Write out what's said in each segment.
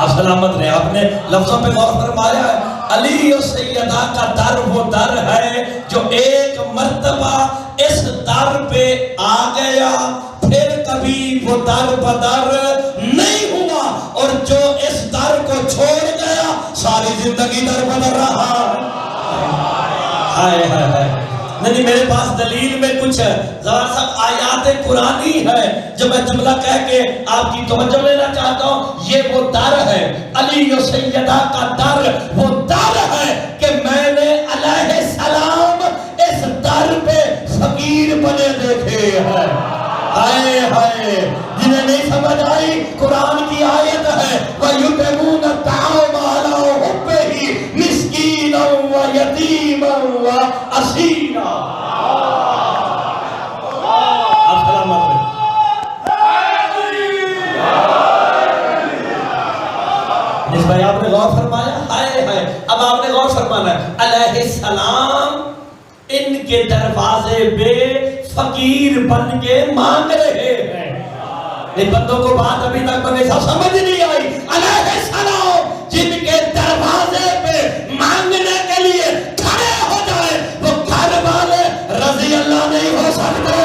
आप सलामत रहे। आपने लफ्जों पे गौर फरमाया है, अली और सैयदा का दर वो दर है जो एक मर्तबा इस दर पे आ गया फिर कभी वो दर बदर नहीं हुआ, और जो इस दर को छोड़ गया सारी जिंदगी दर बदर रहा। हाय हाय हाय। नहीं, मेरे पास दलील में कुछ जरा सा आयात कुरानी है जो मैं जुमला कह के आपकी तवज्जो लेना चाहता हूँ। ये वो दर है, अली और सैयदा का दर वो दर है कि मैंने अलैहिस्सलाम इस दर पे फकीर बने देखे हैं। हाय हाय। जिन्हें नहीं समझ आई, कुरान की आयत है, वयुतमून ताम अला हुब्बिही मिस्कीनन व यतीमन व असीरा। जिस भाई आपने गौर फरमाया, हाय हाय। अब आपने गौर फरमाना है, अलैहिस्सलाम इनके दरवाजे पे फकीर बन के मांग रहे हैं। इन बंदों को बात अभी तक हमेशा समझ नहीं आई। अलैहिस्सलाम जिनके दरवाजे पे मांगने के लिए खड़े हो जाए वो घर वाले रज़ी अल्लाह नहीं हो सकते।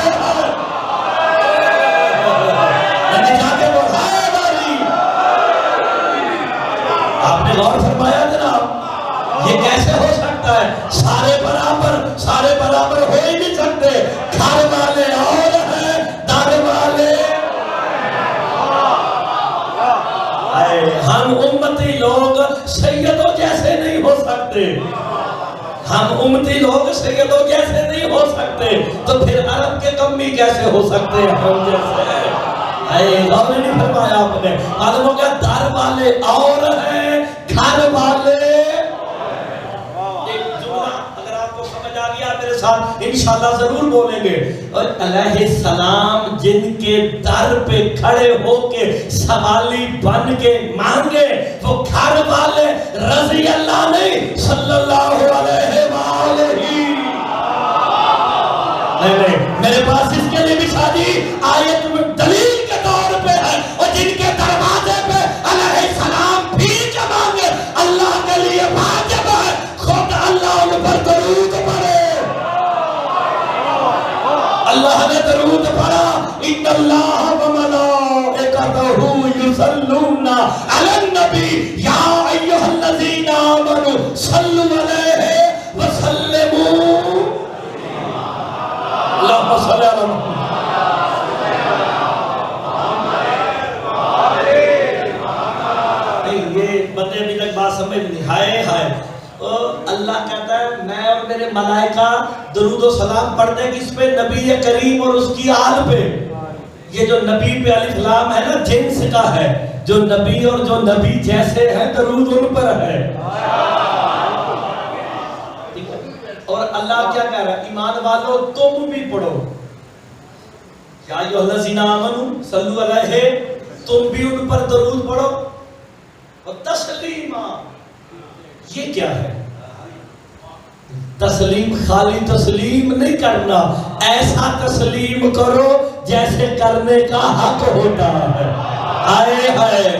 जाके वो हाय वाली। आपने गौर फरमाया जनाब, ये कैसे हो सकता है? सारे बराबर हो ही नहीं सकते। घर वाले और हैं, दर वाले। हम उम्मती लोग सैयदों जैसे नहीं हो सकते। हम उम्मती लोग सैयदों जैसे नहीं हो सकते, तो फिर अरब के कम्मी कैसे हो सकते हैं हम जैसे? गौर नहीं फरमाया आपने। मालूम हो गया, दर वाले और हैं, घर वाले। मेरे साथ इंशाल्लाह जरूर बोलेंगे। और अलैहिस्सलाम जिनके दर पे खड़े होके सवाली बन के मांगे वो घर वाले रज़ी अल्लाह नहीं सल्लल्लाहु अलैहि वालैहि। नहीं, मेरे पास इसके लिए भी शादी आयत में दलील के तौर पे है। और जिनके दरवाजे पे अलैहिस्सलाम भीख मांगे अल्लाह के लिए वाजिब है खुद अल्लाह उन पर दरूद पढ़े। अल्लाह ने दरूद पढ़ा, इन्नल्लाह व मलाइकतहू युसल्लूना अलन नबी या अय्युहल्लज़ीना आमनू सल्लु अलैहि व सल्लिमू। अल्लाहुम्मा सल्लि अला मुहम्मद। ये बंदे अभी तक बात समझ नहीं। हाय हाय। अल्लाह कहता है मैं और मेरे मलाइका दरूद और सलाम पढ़ते हैं किस पे? नबी करीम और उसकी आल पे। ये जो नबी पे अलिफ लाम है ना, जिन्स का है। जो नबी और जो नबी जैसे हैं दरूद उन पर है। और अल्लाह क्या कह रहा है? ईमान वालों तुम भी पढ़ो, या अय्युहल्लज़ीना आमनू सल्लु अलैहि, तुम भी उन पर दरूद पढ़ो और तस्लीमा। ये क्या है? तस्लीम खाली तस्लीम नहीं करना, ऐसा तस्लीम करो जैसे करने का हक होता है। आए है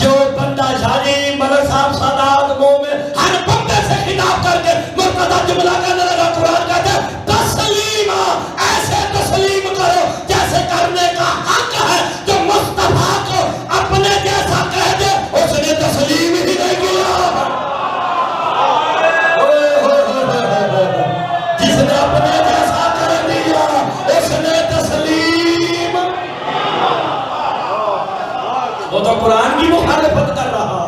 जो बंदा शादी मलक साहब सादात मुंह में हर बंदे से खिताब करके मुर्तजा जुमला करने लगा। कुरान कहता है तस्लीमा, ऐसे तस्लीम करो जैसे करने का हक है। जो मुस्तफा को अपने जैसा कह दे उसने तस्लीम ही नहीं किया। जिसने अपने जैसा कर दिया उसने तस्लीम। वो तो कुरान की मुखालिफत कर रहा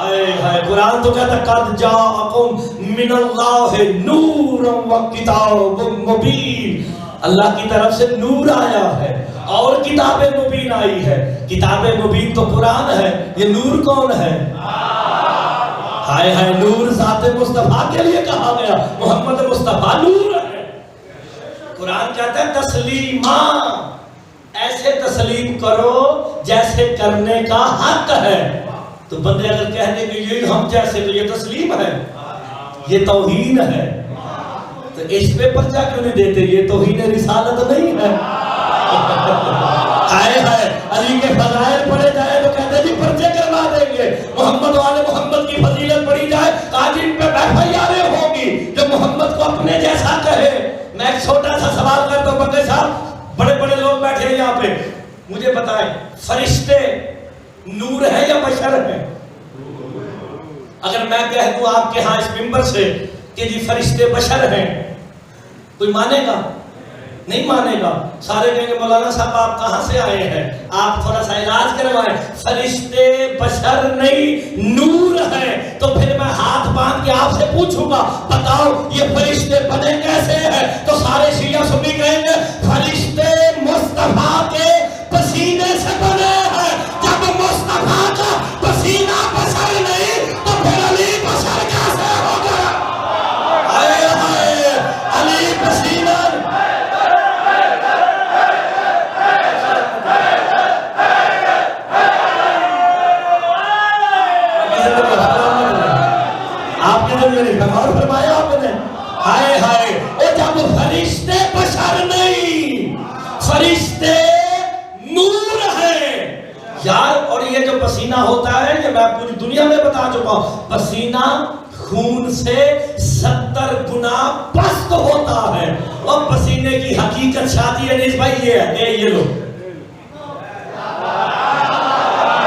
है। कुरान तो कहता कद जाअकुम मिनल्लाहि नूरुन व किताबुम मुबीन। अल्लाह की तरफ से नूर आया है और किताबे मुबीन आई है। किताबे मुबीन तो कुरान है, ये नूर कौन है? हाय हाय। नूर ज़ाते मुस्तफा के लिए कहा गया, मोहम्मद मुस्तफा नूर है। कुरान कहता है तस्लीमा, ऐसे तस्लीम करो जैसे करने का हक है। तो बंदे अगर कहने के लिए हम जैसे, तो ये तस्लीम है, ये तौहीन है। तो इस पे पर्चा क्यों नहीं देते? ये तौहीन रिसालत नहीं है। हाय हाय। अली के फज़ाइल पढ़े जाए तो कहते जी सबको अपने जैसा कहे। मैं एक छोटा सा सवाल करता हूं बंदे साहब, बड़े बड़े लोग बैठे हैं यहाँ पे, मुझे बताएं फरिश्ते नूर है या बशर है? अगर मैं कह दूं आपके यहां इस मिंबर से कि जी फरिश्ते बशर हैं, कोई मानेगा? नहीं मानेगा। सारे कहेंगे मौलाना साहब आप कहां से आए हैं, आप थोड़ा सा इलाज करवाएं। फरिश्ते बशर नहीं नूर है। तो फिर मैं हाथ बांध के आपसे पूछूंगा बताओ ये फरिश्ते बने कैसे हैं? तो सारे शिया सुन्नी कहेंगे फरिश्ते मुस्तफा के पसीने से बने हैं। जब मुस्तफा का पसीना बशर नहीं तो फिर अली बशर कैसे होगा? हाय हाय अली पसीना। और फरमाया आपने हाय हाय, और जब फरिश्ते बशर नहीं फरिश्ते नूर है यार। और ये जो पसीना होता है ये मैं पूरी दुनिया में बता चुका हूं, पसीना खून से 70 गुना पस्त होता है। और पसीने की हकीकत शादी अनीस भाई ये है, ये लो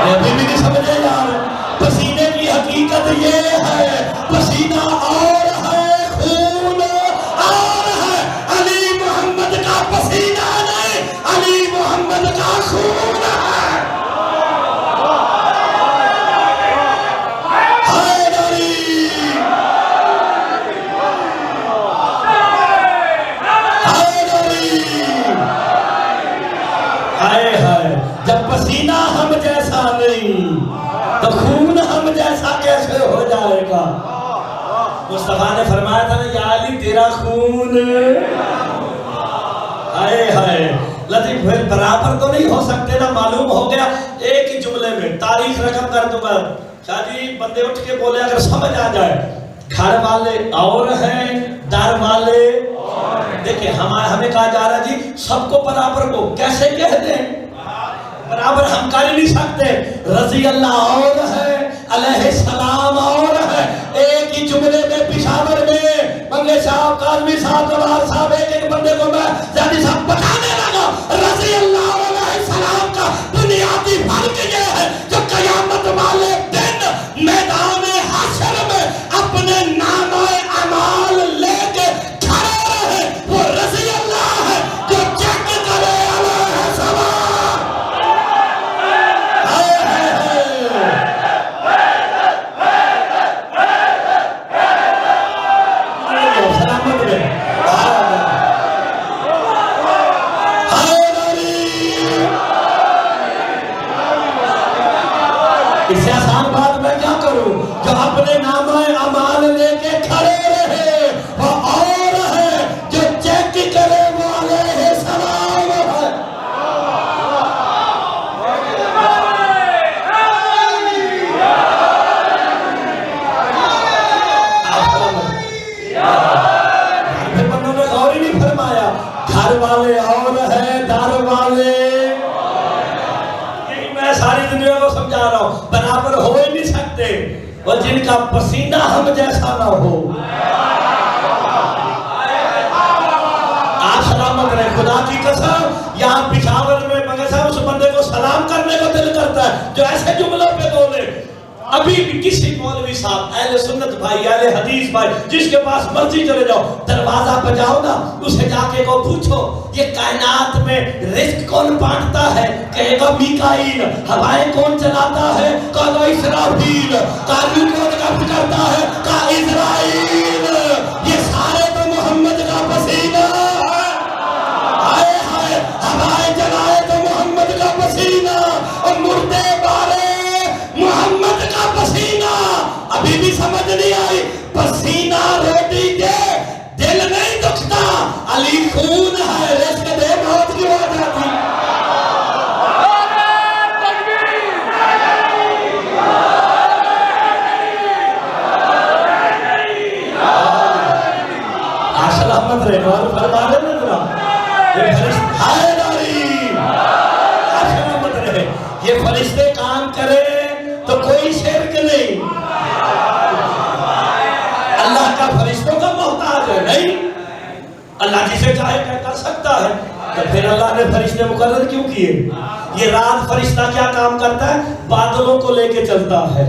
अभी भी नहीं समझे यार। पसीने की हकीकत ये है, पसीना और है खून और है। अली मोहम्मद का पसीना नहीं, अली मोहम्मद का खून है। हैदरी हैदरी हाय हाय। जब पसीना हम जैसा नहीं तो खून हम जैसा कैसे हो जाएगा? मुस्तफा ने फरमाया था ना या अली तेरा खून हाय हाय। लतीफ फिर बराबर तो नहीं हो सकते ना, मालूम हो गया एक ही जुमले में। तारीख रकम कर दूंगा शादी, बंदे उठ के बोले अगर समझ आ जाए। घर वाले और हैं, दर वाले। देखिए हमें कहा जा रहा जी सबको बराबर को कैसे कह दें? बराबर हम कर नहीं सकते। रजी अल्लाह और है, अलैहिस्सलाम और है। एक ही जुमले में पिशावर में मंगे साहब, काजमी साहब, जवाहर साहब, एक बंदे को मैं जानी साहब बताने लगा रजी अल्लाह और अलैहिस्सलाम का बुनियादी फर्क ये है जो कयामत वाले दिन मैदान हश्र में अपने नाम अमाल लेके खड़े रहे वो रजी अल्लाह है जो चेक करे अलैहिस्सलाम। इससे आसान बात मैं क्या करूं? जो अपने नाम अमाल लेके खड़े रहे वो और है, जो चेक करे वो अलैहिस्सलाम है। बंदों ने गौर ही नहीं फरमाया, घर वाले और है, दर वाले। सारी दुनिया को समझा रहा हूं, बराबर हो ही नहीं सकते। और जिनका पसीना हम जैसा ना हो, आप सलामत रहे खुदा की कसम। यहाँ पिशावर में मगर साहब उस बंदे को सलाम करने को दिल करता है जो ऐसे जुमलों पे बोले। अभी भी किसी मौलवी साहब, अहले सुन्नत भाई, अहले हदीस भाई, जिसके पास मर्जी चले जाओ, दरवाजा पे जाओ ना, उसे जाके को पूछो ये कायनात में रिस्क कौन बांटता है? कहेगा मीकाईल। हवाएं कौन चलाता है? कहेगा इसराफील। काजू कौन कब्ज करता है? का इजराइल। ये सारे तो मोहम्मद का पसीना है। हाय हाय हवाएं चलाए तो मोहम्मद का पसीना और मुर्दे बारे मोहम्मद का पसीना। अभी भी समझ नहीं आई? पसीना रोटी दे दिल नहीं दुखता, अली खून है रिस्क दे मौत की हो जाती। सलामत रहे और फरमा देना जरा सलामत रहे। ये फरिश्ते काम करे तो कोई शिरक नहीं, अल्लाह का फरिश्तों का मोहताज है नहीं। अल्लाह जिसे चाहे क्या कर सकता है। तो फिर अल्लाह ने फरिश्ते मुकर्रर क्यों किए? ये रात फरिश्ता क्या काम करता है? बादलों को लेके चलता है।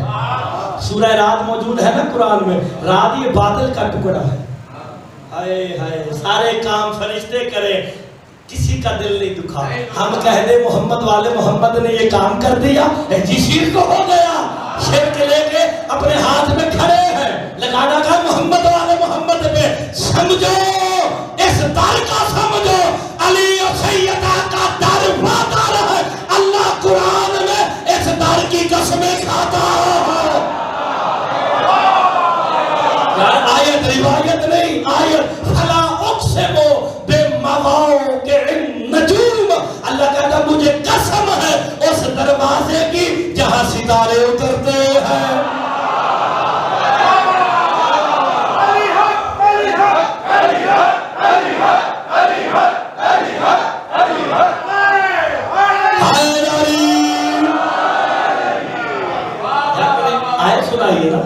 सूरह रात मौजूद है ना कुरान में। रात ये बादल का टुकड़ा है। हाय हाय, सारे काम फरिश्ते करें, किसी का दिल नहीं दुखा। हम कह दे मोहम्मद वाले मोहम्मद ने ये काम कर दिया, जिसी को हो गया शिर्क लेके अपने हाथ में खड़े हैं, लगाना का मोहम्मद वाले मोहम्मद पे। समझो इस दर का, समझो अली और सैयदा का दर वादा है। अल्लाह कुरान में इस दर की कसमें खाता है। आयत रिवायत नहीं, आयत फला उक़सिमु बिमवाक़िअ नजूम। अल्लाह कहता मुझे कसम है उस दरवाजे की जहां सितारे उतरते हैं। आयत सुनाइए ना,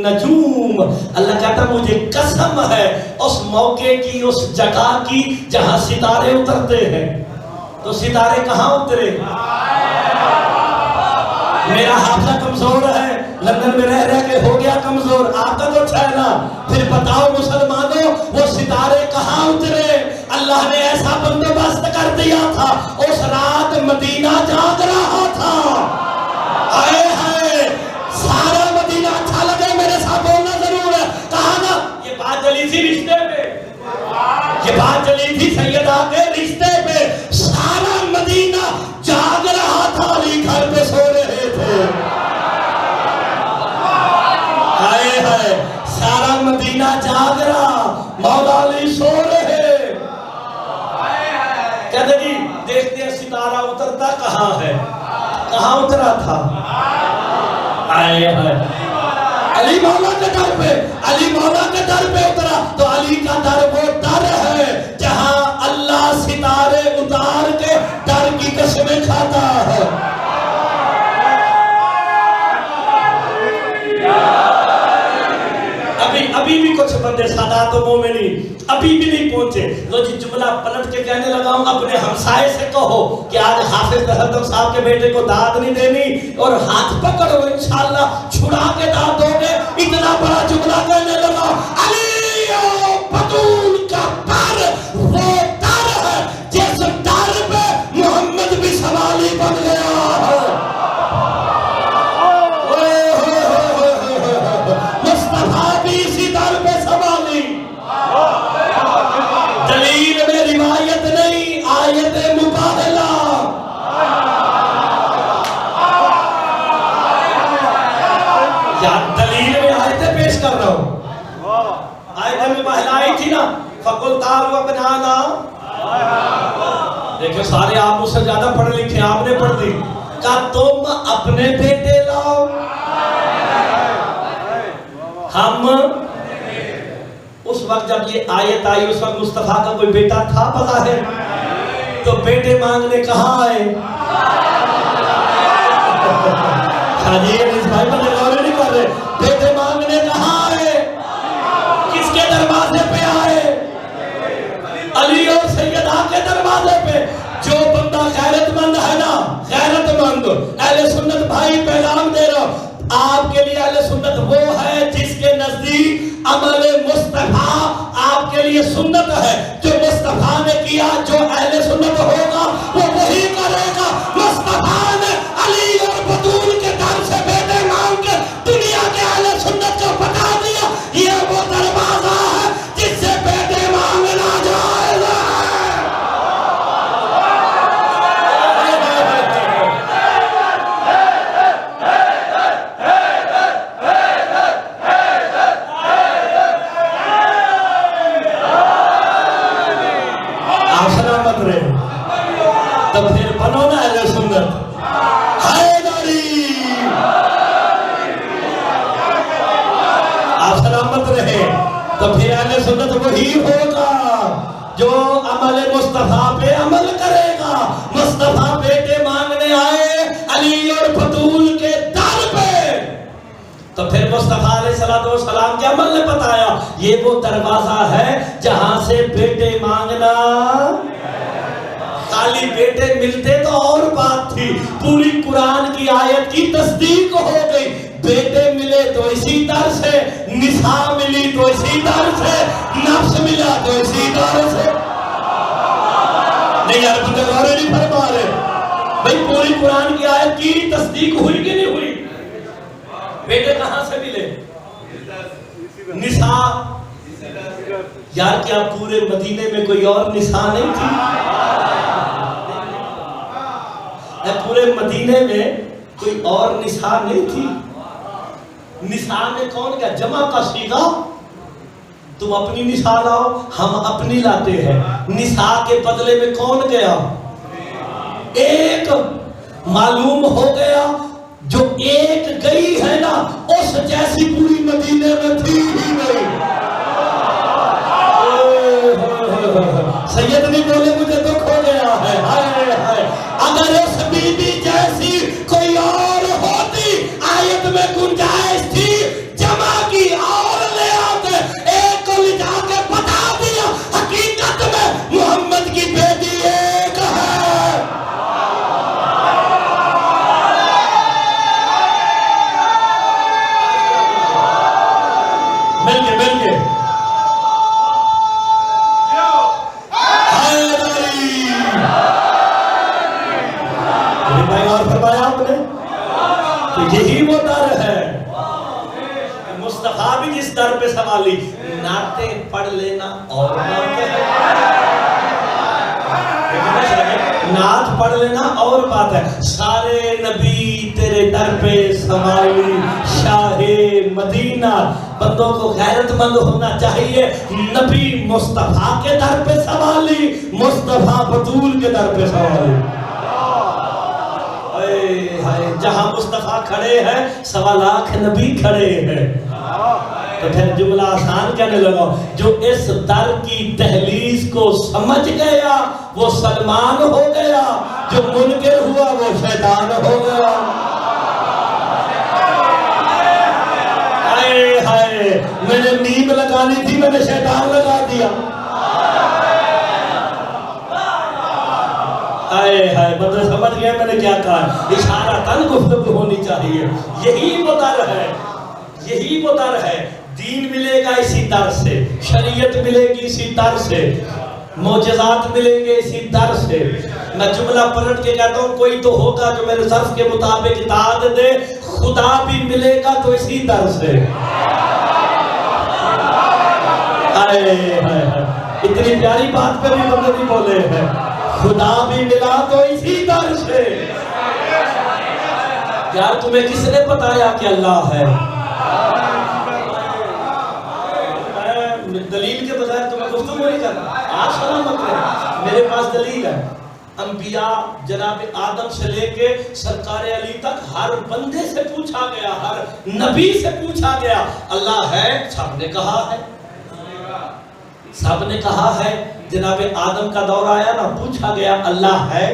नजूम। अल्लाह कहता मुझे कसम है उस मौके की, उस जगह की जहां सितारे उतरते हैं। तो सितारे कहां उतरे? मेरा हाफजा कमजोर है, लंदन में रह के हो गया कमजोर, आपका तो अच्छा है ना। फिर बताओ मुसलमानों, वो सितारे कहां उतरे? अल्लाह ने ऐसा बंदोबस्त कर दिया था, उस रात मदीना जाग रहा था। आए हैं सारा मदीना। अच्छा लगे मेरे साथ बोलना जरूर है। कहा ना ये बात चली थी रिश्ते पे, ये बात चली थी सैयदा के रिश्ते पे। सारा मदीना जाग रहा था, अली घर पे सो रहे थे। आए हैं सारा मदीना जाग रहा, मौला अली सो रहे। कहते जी देखते सितारा उतरता कहाँ है? कहाँ उतरा था? आए हाय अली मौला के दर पे, अली मौला के दर पे उतरा। तो अली का दर वो दर है जहां अल्लाह सितारे उतार के दर की कसमें खाता है। अभी भी कुछ बंदे सादात व मोमिनी अभी भी नहीं पहुंचे। लो जी जुमला पलट के कहने लगा हूं, अपने हमसाए से कहो कि आज हाफिज तहत साहब के बेटे को दाद नहीं देनी और हाथ पकड़ो इंशाअल्लाह छुड़ा के दाद दोगे। इतना बड़ा जुमला कहने लगा। अली और बतूल का दर वो दर है जिस दर पे मोहम्मद भी सवाली बन गया है। मुस्तफा भी इसी दर पे सवाली। दलील में रिवायत नहीं, आयत मुबाहला। या दलील में आयतें पेश कर रहा हूं। आयत मुबाहला आई थी ना, फकुल तारू अपनाना। देखो सारे आप मुझसे ज्यादा पढ़े लिखे, आपने पढ़ दी। का तुम अपने बेटे लाओ। हम उस वक्त जब ये आयत आई उस वक्त मुस्तफा का कोई बेटा था पता है? तो बेटे मांगने कहाँ आए? नहीं कर रहे। बेटे मांगने कहाँ आए? किसके दरवाजे पे आए? अली और सैयदा के दरवाजे पे। जो बंदा गैरतमंद है ना, गैरतमंद अहले सुन्नत भाई पैगाम दे रहा हूं आपके लिए। अहले सुन्नत वो है जिसके नजदीक अमल मुस्तफा आपके लिए सुन्नत है। जो मुस्तफा ने किया, जो अहले सुन्नत होगा वो वही करेगा। मुस्तफा ने अली और बतूल के दर से बेटे मांग के दुनिया के अहले सुन्नत को बता दिया ये वो दरवाजा है जिससे बेटे मांगना जायज है। तो फिर बनो ना अहले सुन्नत। हैदरी आप सलामत रहे। तो फिर अहले सुन्नत वही होगा जो अमल मुस्तफा पे अमल करेगा। मुस्तफा बेटे मांगने आए अली और बतूल के दर पे, तो फिर मुस्तफा अलैहिस्सलाम के अमल ने बताया ये वो दरवाजा है जहां से बेटे मांगना। खाली बेटे मिलते तो और बात थी, पूरी कुरान की आयत की तस्दीक हो गई। बेटे मिले तो इसी दर से, निसा मिली तो इसी दर से, नफ्स मिला तो इसी दर से। नहीं यार, बंदे गौर नहीं फरमा रहे भाई, पूरी कुरान की आयत की तस्दीक हुई कि नहीं हुई? बेटे कहां से मिले? निसा। यार क्या पूरे मदीने में कोई और निसा नहीं थी? पूरे मदीने में कोई और निसा नहीं थी? निसा में कौन क्या जमा का सीगा? तुम अपनी निसा लाओ, हम अपनी लाते हैं। निसा के बदले में कौन गया? एक। मालूम हो गया जो एक गई है ना, उस जैसी पूरी मदीने में थी ही नहीं। सैयद नहीं बोले मुझे दुख हो गया है। हाय हाय, अगर उस बीबी जैसी कोई और होती, आयत में गुंजाइश थी जमा की और ले आते, एक को ले जाके बता दिया हकीकत में मोहम्मद की बेटी एक है। मिल के तो यही वो दर है। मुस्तफा भी जिस दर पे सवाली, नाते पढ़ लेना और बात है, नात पढ़ लेना और बात है। सारे नबी तेरे दर पे सवाली, शाहे मदीना। बंदों को गैरतमंद होना चाहिए। नबी मुस्तफा के दर पे सवाली, मुस्तफा बतूल के दर पे सवाली। जहां मुस्तफा खड़े हैं 1.25 लाख नबी खड़े हैं। तो फिर जुमला आसान कहने लगा, जो इस दर की दहलीज को समझ गया वो सलमान हो गया, जो मुनकिर हुआ वो शैतान हो गया। हाय हाय, मैंने नींद लगानी थी, मैंने शैतान लगा दिया। हाय हाय, मतलब समझ गए मैंने क्या कहा? इशारा तन गुफ्तगू होनी चाहिए। यही वो दर है, यही वो दर है। दीन मिलेगा इसी दर से, शरीयत मिलेगी इसी दर से, मोजज़ात मिलेंगे इसी दर से। मैं जुमला पलट के कहता हूँ, कोई तो होगा जो मेरे सर्फ के मुताबिक दाद दे, खुदा भी मिलेगा तो इसी दर से। हाय हाय, इतनी प्यारी बात पे भी बंदे नहीं बोले हैं। खुदा भी मिला तो इसी दर से। यार तुम्हें किसने बताया कि अल्लाह है? दलील के बजाय तुम्हें गुफ्तगू नहीं करना। आज सलामत है, मेरे पास दलील है। अंबिया जनाब आदम से लेके सरकार अली तक हर बंदे से पूछा गया, हर नबी से पूछा गया, अल्लाह है? सबने कहा है, सबने कहा है। जनाब आदम का दौर आया ना, पूछा गया अल्लाह है?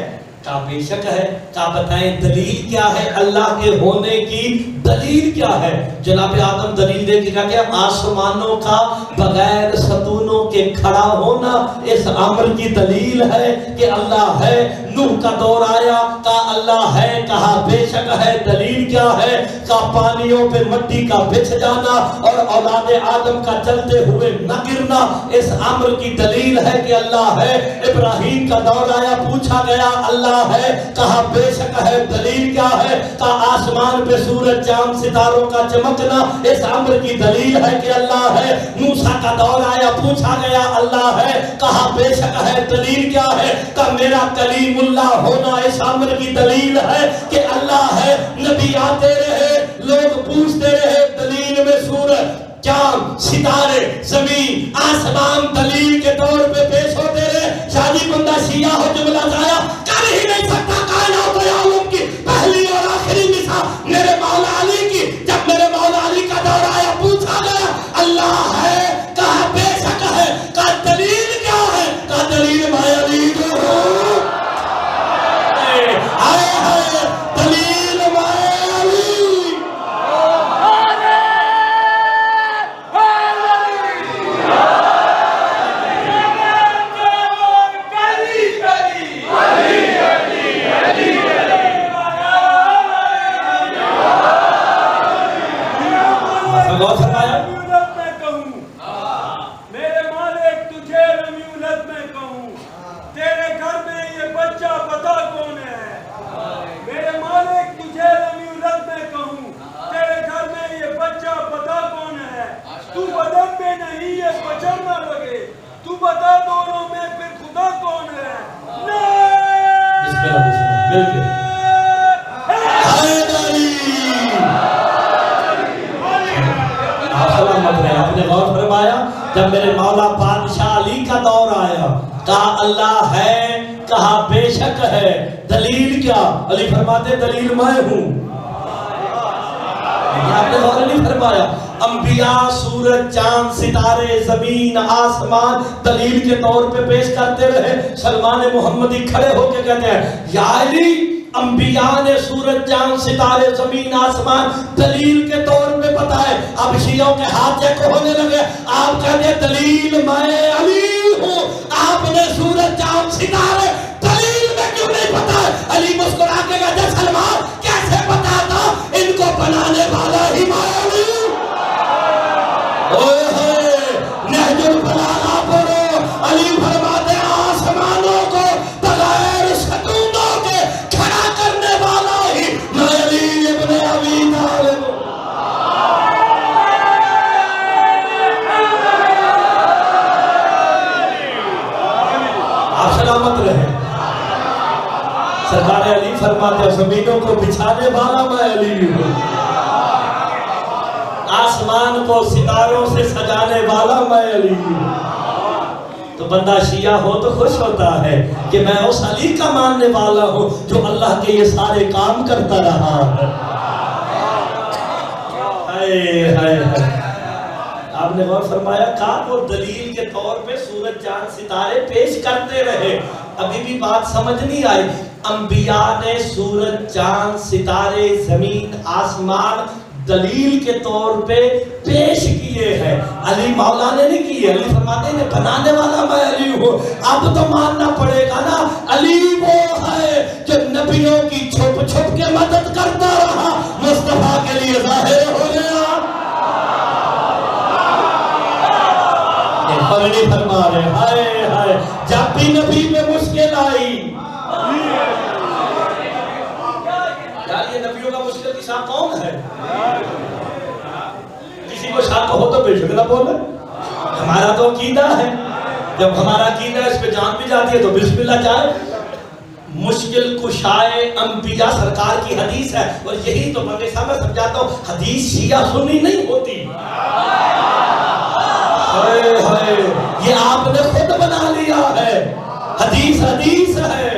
का बेशक है। का बताएं दलील क्या है अल्लाह के होने की? दलील क्या है? जनाब आदम दलील दे के क्या? आसमानों का बगैर सतूनों के खड़ा होना इस अम्र की दलील है कि अल्लाह है। नूह का दौर आया, का अल्लाह है? कहा बेशक है। दलील क्या है? का पानियों पे मट्टी का बिछ जाना और औलाद आदम का चलते हुए न गिरना इस अम्र की दलील है कि अल्लाह है। इब्राहिम का दौर आया, पूछा गया अल्लाह है? कहा बेशक है। दलील क्या है? का आसमान पे सूरज चांद सितारों का चमकना इस अम्र की दलील है कि अल्लाह है। मूसा का दौर आया, पूछा गया अल्लाह है? कहा बेशक है। दलील क्या है? का मेरा कलीमुल्लाह होना इस अम्र की दलील है कि अल्लाह है। नबी आते रहे, लोग पूछते रहे, दलील में सूरज चांद सितारे जमीन आसमान दलील के तौर पे पेश होते रहे। शादी बंदा शिया हो, जुमला जाया कर ही नहीं सकता। कायनात आलम की पहली और आखिरी मिसाल मेरे मौला अली की। जब मेरे मौला अली का दौर आया, पूछा गया अल्लाह है? कहा बेशक है। का दलील क्या है? का दलील मैं अली जो हूं। हाय हाय, दलील मैं अली। जब मेरे मौला बादशाह अली का दौर आया, कहा अल्लाह है, कहा बेशक है, दलील क्या? अली फरमाते दलील मैं हूं। आपने गौर नहीं फरमाया? अंबिया सूरज चांद सितारे जमीन आसमान दलील के तौर पे पेश करते रहे। सलमान मोहम्मदी खड़े होकर कहते हैं या अली, अंबिया ने सूरज चांद सितारे जमीन आसमान दलील के तौर पे बताए। अब शियों के हाथ चेक होने लगे। आप कहते दलील मैं अली हूं, आपने सूरज चांद सितारे दलील में क्यों नहीं बताए? अली मुस्कुरा के कहते सलमान कैसे बताता, इनको बनाने वाला ही मैं अली। ओए होए नहजुल बलागा पढ़ो, अली फरमाते आसमानों को बगैर सतूनों के खड़ा करने वाला ही मैं अली इब्ने अबी तालिब। आप सलामत रहे। सरकार अली फरमाते जमीनों को बिछाने वाला मैं अली हूं, आसमान को सितारों से सजाने वाला मैं अली हूं। तो बंदा शिया हो तो खुश होता है कि मैं उस अली का मानने वाला हूं जो अल्लाह के ये सारे काम करता रहा है। हाय हाय हाय। आपने गौर फरमाया, कहा वो दलील के तौर पे सूरज चांद सितारे पेश करते रहे। अभी भी बात समझ नहीं आई। अंबिया ने सूरज चांद सितारे जमीन आसमान दलील के तौर पे पेश किए हैं, अली मौला ने नहीं किए। अली फरमाते ने बनाने वाला मैं अली हूँ। अब तो मानना पड़ेगा ना, अली वो है जो नबियों की छुप छुप के मदद करता रहा, मुस्तफा के लिए जाहिर हो गया। नहीं फरमा रहे हाय हाय, जब भी नबी में मुश्किल आई, यार ये नबियों का मुश्किल की शाख कौन है? किसी को शाख हो तो बेशक ना बोले। हमारा तो अकीदा है, जब हमारा अकीदा इस पे जान भी जाती है तो बिस्मिल्लाह जाए। मुश्किल कुशाए अंबिया सरकार की हदीस है। और यही तो मैं समझाता हूँ, हदीस शिया सुन्नी नहीं होती। हाय हाय, ये आपने खुद बना लिया है। हदीस हदीस है,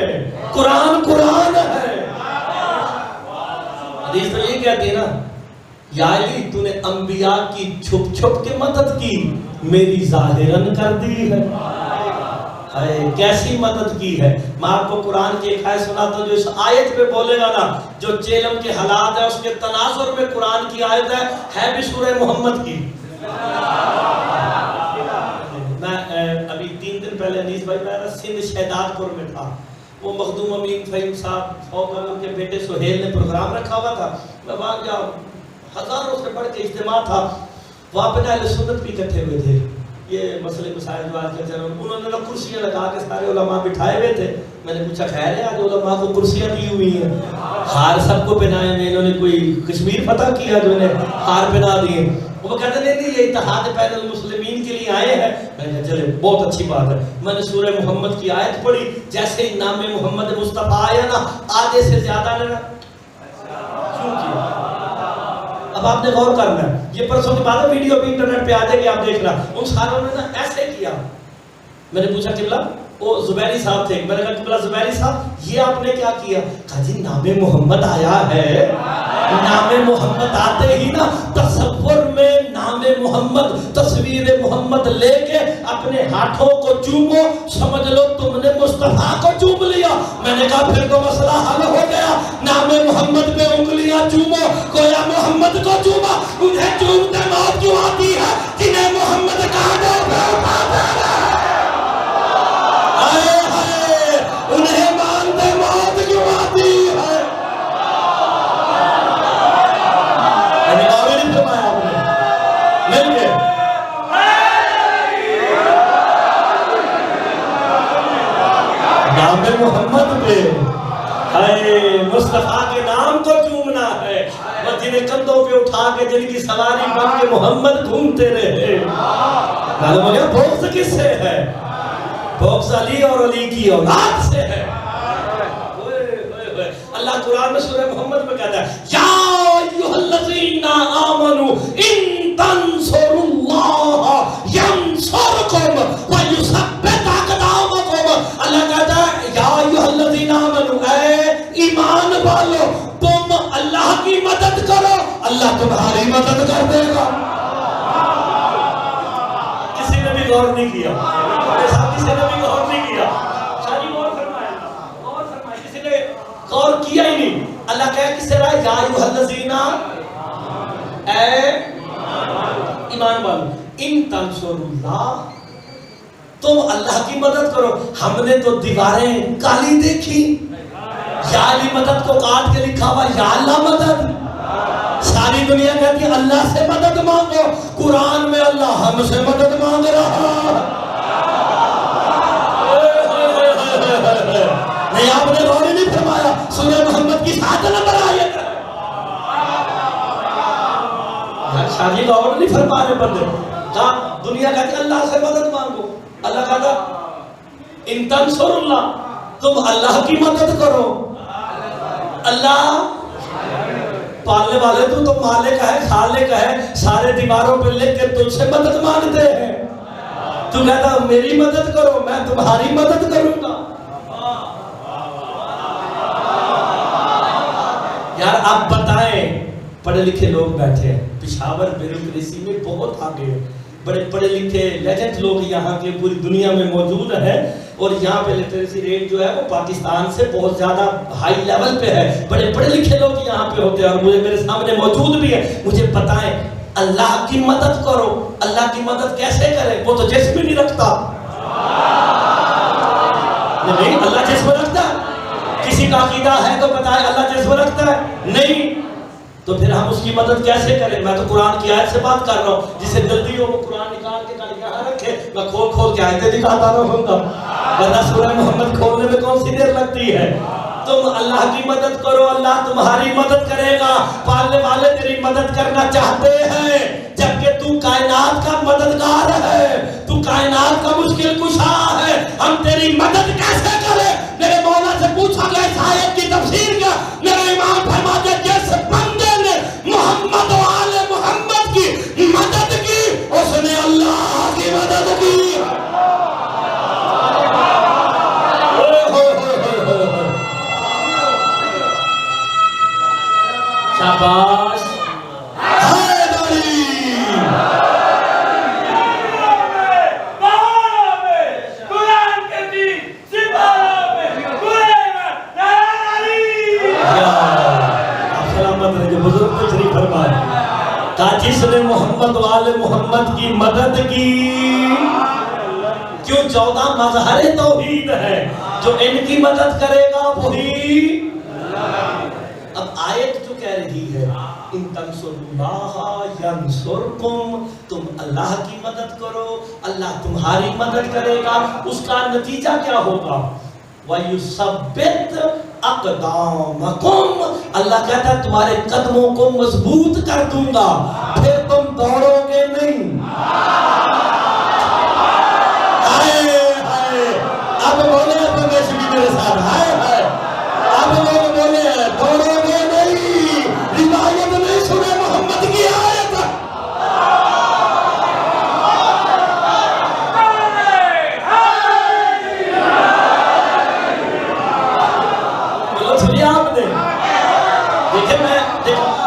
कुरान कुरान है। हदीस तो ये कहती है ना, या अली तूने अंबिया की छुप छुप के मदद की, मेरी जाहिरन कर दी है। हाय कैसी मदद की है। मैं आपको कुरान की एक आयत सुनाता हूं, जो इस आयत पे बोलेगा ना, जो चेलम के हालात है उसके तनाजुर में कुरान की आयत है भी सूरह मोहम्मद की। मैं अभी 3 दिन पहले अनीस भाई मैं सिंध शहदादपुर में था। वो मखदूम अमीन फहीम साहब और उनके बेटे सुहेल ने प्रोग्राम रखा हुआ था। मैं वहाँ गया, हजारों से बढ़ के इज्तिमा था। वहाँ पे अहले सुन्नत भी इकट्ठे हुए थे। ये मसले मसाइल जो आज चल, उन्होंने ना कुर्सियाँ लगा के सारे उलमा बिठाए हुए थे। मैंने पूछा खैर है, आज उलमा को कुर्सियाँ दी हुई हैं, हार सबको पहनाए हुए। इन्होंने कोई कश्मीर फतह किया जो इन्हें हार पहना दिए। वो कहते नहीं ये इत्तेहाद पैनल मुस्लिमीन के लिए आए हैं। मैंने कहा चले बहुत अच्छी बात है। मैंने सूरह मोहम्मद की आयत पढ़ी, जैसे ही नाम मोहम्मद मुस्तफा आया ना, आधे से ज्यादा ने क्यों किया। अब आपने गौर करना है, ये परसों की बात है, वीडियो भी इंटरनेट पे आ जाएगी, आप देखना। उन सारों ने ना ऐसे किया। मैंने पूछा किबला, वो जुबैरी साहब थे। मैंने कहा किबला जुबैरी साहब ये आपने क्या किया? कहा जी नामे मोहम्मद आया है। नामे मोहम्मद आते ही ना तसव्वुर में नामे मोहम्मद तस्वीर मोहम्मद लेके अपने हाथों को चूमो, समझ लो तुमने मुस्तफा को चूम लिया। मैंने कहा फिर तो मसला हल हो गया। नामे मोहम्मद पे उंगलियां चूमो, गोया मोहम्मद को चूमा। उन्हें चूमते मौत क्यों आती है जिन्हें मोहम्मद कहा उन्हें मानते मौत क्यों आती है? नाम मोहम्मद पे हाय मुस्तफा के नाम को चूमना है। और जिन्हें कंधों पे उठा के जिनकी सवारी बन के मोहम्मद घूमते रहे। मालूम हो गया बोक्स किससे है? बोक्स अली और अली की औलाद से है। अल्लाह कुरान में सूरह मोहम्मद में कहता है या अय्युहल्लज़ीना आमनू इन तंसुरुल्लाह यंसुरकुम यंसुरकुम व युसब्बित अक़दामकुम। अल्लाह कहता है या अय्युहल्लज़ीना आमनू, ऐ ईमान वालो तुम अल्लाह की मदद करो, अल्लाह तुम्हारी मदद कर देगा। किसी ने भी गौर नहीं किया, किसी ने भी गौर नहीं किया, किसी ने गौर किया ही नहीं। अल्लाह कहे किस तरह, या अय्युहल्लज़ीना, ऐ ईमान वालो, इन तंसुरुल्लाह, तुम अल्लाह की मदद करो। हमने तो दीवारें काली देखी, या अली मदद को काट के लिखा हुआ या अल्लाह मदद। सारी दुनिया कहती है अल्लाह से मदद मांगो, कुरान में अल्लाह हमसे मदद मांग रहा। नहीं, आपने गौर नहीं फरमाया, सूरह मोहम्मद की 7 नंबर आयत है। शादी गौर नहीं फरमा रहे बंदे, कहा दुनिया कहती अल्लाह से मदद मांगो। अल्लाह कहता इन तंसुरुल्लाह, तुम अल्लाह की मदद करो। अल्लाह पालने वाले तो मालिक है, खालिक है, सारे दीवारों पे लिख के तुझसे मदद मांगते हैं। तू कहता मेरी मदद करो, मैं तुम्हारी मदद करूंगा। यार आप बताएं, पढ़े लिखे लोग बैठे हैं, पिशावर ब्यूरोक्रेसी में बहुत आगे है, बड़े पढ़े लिखे लेजेंड लोग यहाँ के पूरी दुनिया में मौजूद है, और यहाँ पे लिटरेसी रेट जो है वो पाकिस्तान से बहुत ज्यादा हाई लेवल पे है। बड़े पढ़े लिखे लोग यहाँ पे होते हैं और मुझे मेरे सामने मौजूद भी है। मुझे बताएं अल्लाह की मदद करो, अल्लाह की मदद कैसे करें? वो तो जिस्म ही नहीं रखता। नहीं, अल्लाह जिस्म रखता है? किसी का अकीदा है तो बताए अल्लाह जिस्म रखता है? नहीं, तो फिर हम उसकी मदद कैसे करें? मैं तो कुरान की आयत से बात कर रहा हूँ, जिसे जल्दी हो वो कुरान निकाल के यहाँ रखे, मैं खोल खोल के आयतें दिखाता रहूंगा, वरना सूरह मोहम्मद खोलने में कौन सी देर लगती है। तुम अल्लाह की मदद करो, अल्लाह तुम्हारी मदद करेगा। पालने वाले तेरी मदद करना चाहते हैं, जबकि तू कायनात का मददगार है, तू कायनात का मुश्किल कुशा है। हम तेरी मदद कैसे करें? मेरे मौला से पूछा गया इस आयत की तफसीर क्या? मेरा इमाम फरमाते जैसे बंदे ने मोहम्मद और आले मोहम्मद की मदद की, उसने अल्लाह की मदद की। शाबाश, जिसने मोहम्मद वाले मोहम्मद की मदद की। क्यों? 14 मज़हर तौहीद है, जो इनकी मदद करेगा वही। अब आयत जो कह रही है इन तंसुरुल्लाह यंसुरकुम, तुम अल्लाह की मदद करो, अल्लाह तुम्हारी मदद करेगा। उसका नतीजा क्या होगा? वयुसब्बित अक़दामकुम, अल्लाह कहता है तुम्हारे कदमों को मजबूत कर दूंगा, फिर तुम दौड़ोगे नहीं। हाय हाय, अब बोले रमेश भी मेरे साथ, हाय हाय, अब लोग बोले दौड़ोगे नहीं, रिवायत नहीं सुने मोहम्मद की आयत।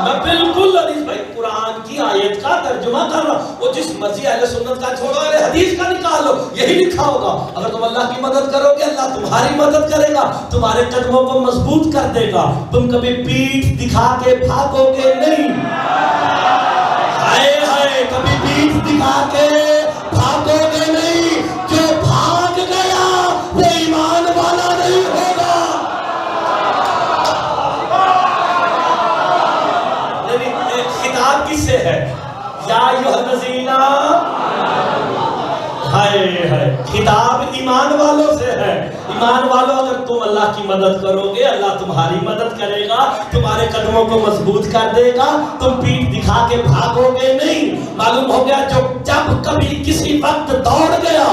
मैं बिल्कुल हदीस भाई कुरान की आयत का तर्जुमा कर रहा हूं, वो जिस मर्जी अहले सुन्नत का छोड़ो, अरे हदीस का निकाल लो, यही लिखा होगा अगर तुम अल्लाह की मदद करोगे अल्लाह तुम्हारी मदद करेगा, तुम्हारे कदमों को मजबूत कर देगा, तुम कभी पीठ दिखा के भागोगे नहीं। हाय हाय, कभी पीठ दिखा के भागोगे नहीं। जो भाग गया वो ईमान वाला नहीं होगा। खिताब किससे है? या अय्युहल्लज़ीना, हाय हाय, खिताब ईमान वालों से है। ईमान वालों, अगर तुम अल्लाह की मदद करोगे अल्लाह तुम्हारी मदद करेगा, तुम्हारे कदमों को मजबूत कर देगा, तुम पीठ दिखा के भागोगे नहीं। मालूम हो गया जो जब कभी किसी वक्त दौड़ गया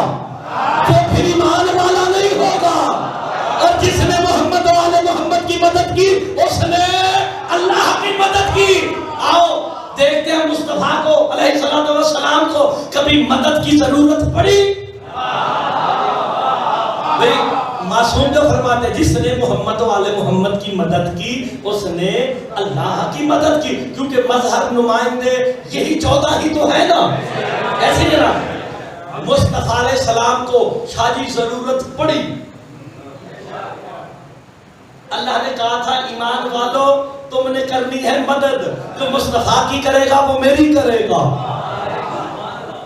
वो फिर ईमान वाला नहीं होगा। और जिसने मोहम्मद वाले मोहम्मद की मदद की उसने अल्लाह की मदद की। आओ देखते हैं मुस्तफा को अलैहिस्सलाम को कभी मदद की जरूरत पड़ी? मासूम जो फरमाते जिसने मोहम्मद वाले मोहम्मद की मदद की उसने अल्लाह की मदद की, क्योंकि मजहब नुमाइंदे यही 14 ही तो है ना। ऐसे ही ना मुस्तफा अलैहिस्सलाम को शादी जरूरत पड़ी, अल्लाह ने कहा था ईमान वालों तुमने करनी है मदद, जो मुस्तफा की करेगा वो मेरी करेगा।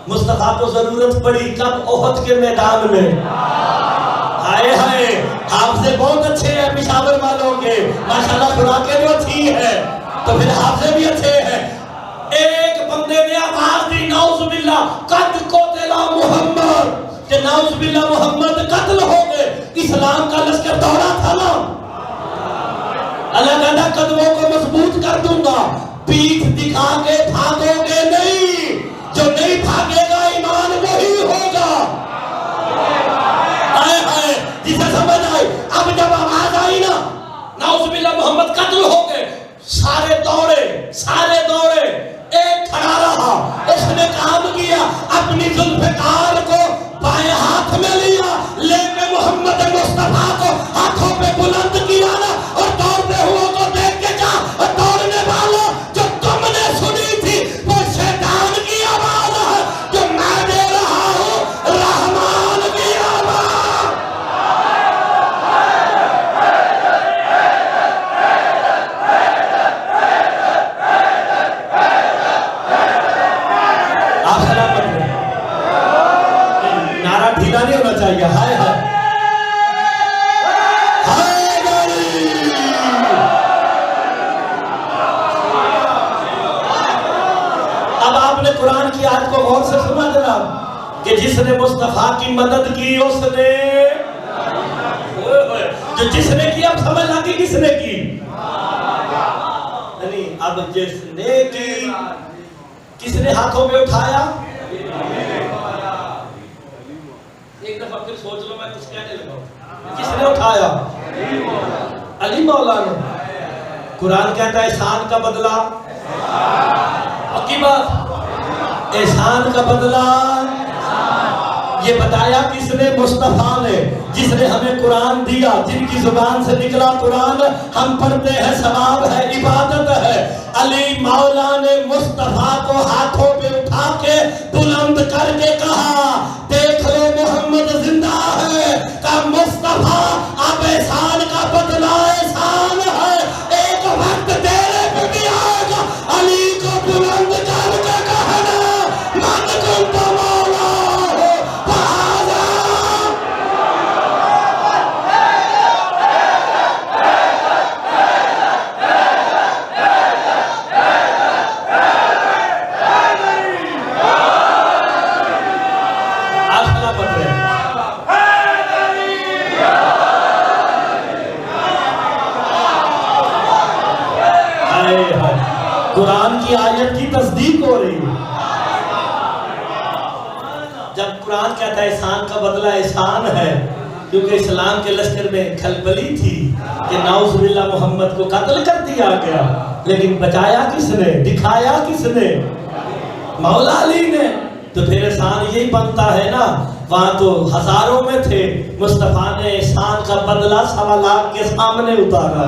मुस्तफा को जरूरत पड़ी कब? ओहद के मैदान में। हाय हाय, हाफिज़े बहुत अच्छे हैं पिशावर वालों के, माशाल्लाह खुराकें जो अच्छी है तो फिर हाफिज़े भी अच्छे हैं। एक बंदे ने आवाज दी नाउज़ुबिल्लाह कद कोतला मोहम्मद, कि नाउज़ुबिल्लाह मोहम्मद कत्ल हो गए। इस्लाम का लश्कर दौड़ा था ना, अल्लाह कहता कदमों को मजबूत कर दूंगा, पीठ दिखा के भागोगे नहीं, जो नहीं भागेगा ईमान वही होगा। आए हाय, जिसे समझ आई। अब जब आवाज आई ना नाउज़ुबिल्लाह मोहम्मद कत्ल हो गए, सारे दौड़े, एक खड़ा रहा, उसने काम किया, अपनी जुल्फ़िकार को बाएं हाथ में लिया, लेके मोहम्मद मुस्तफा को हाथों पे बुलंद किया ना, और दौड़ते हुए को देख के कहा, और दौड़ने वालों जो तुमने सुनी थी वो शैतान की आवाज है, जो मैं दे रहा हूं रहमान की आवाज। आप सलामत रहे, नारा ढीला नहीं होना चाहिए। हाय हाय कुरान की आयत को गौर से सुना जनाब, कि जिसने मुस्तफा की मदद की उसने, जो जिसने की अब समझ लगी किसने की, नहीं अब जिसने की, किसने हाथों में उठाया? एक दफा फिर सोच लो, मैं कुछ कहने लगा, किसने उठाया? अली मौला ने। कुरान कहता है एहसान का बदला, पक्की बात, एहसान का बदला ये बताया किसने? मुस्तफा ने, जिसने हमें कुरान दिया, जिनकी जुबान से निकला कुरान हम पढ़ते हैं, सवाब है, इबादत है। अली मौला ने मुस्तफा को हाथों पे उठा के बुलंद करके कहा, देख लो मोहम्मद जिंदा है। का मुस्तफा अब एहसान का बदला एहसान है, एक वक्त तेरे पे भी आएगा। अली को बुलंद करके कहना मन कुंत मौला हो बहादा। आखिला पढ़ रहे कुरान की आयत की तस्दीक हो रही है। जब कुरान कहता है एहसान का बदला एहसान है, क्योंकि इस्लाम के लश्कर में खलबली थी कि नाउज़ुबिल्लाह मोहम्मद को कत्ल कर दिया गया, लेकिन बचाया किसने? दिखाया किसने? मौला अली ने। तो फिर एहसान यही बनता है ना, वहां तो हजारों में थे, मुस्तफा ने एहसान का बदला 1.25 लाख के सामने उतारा,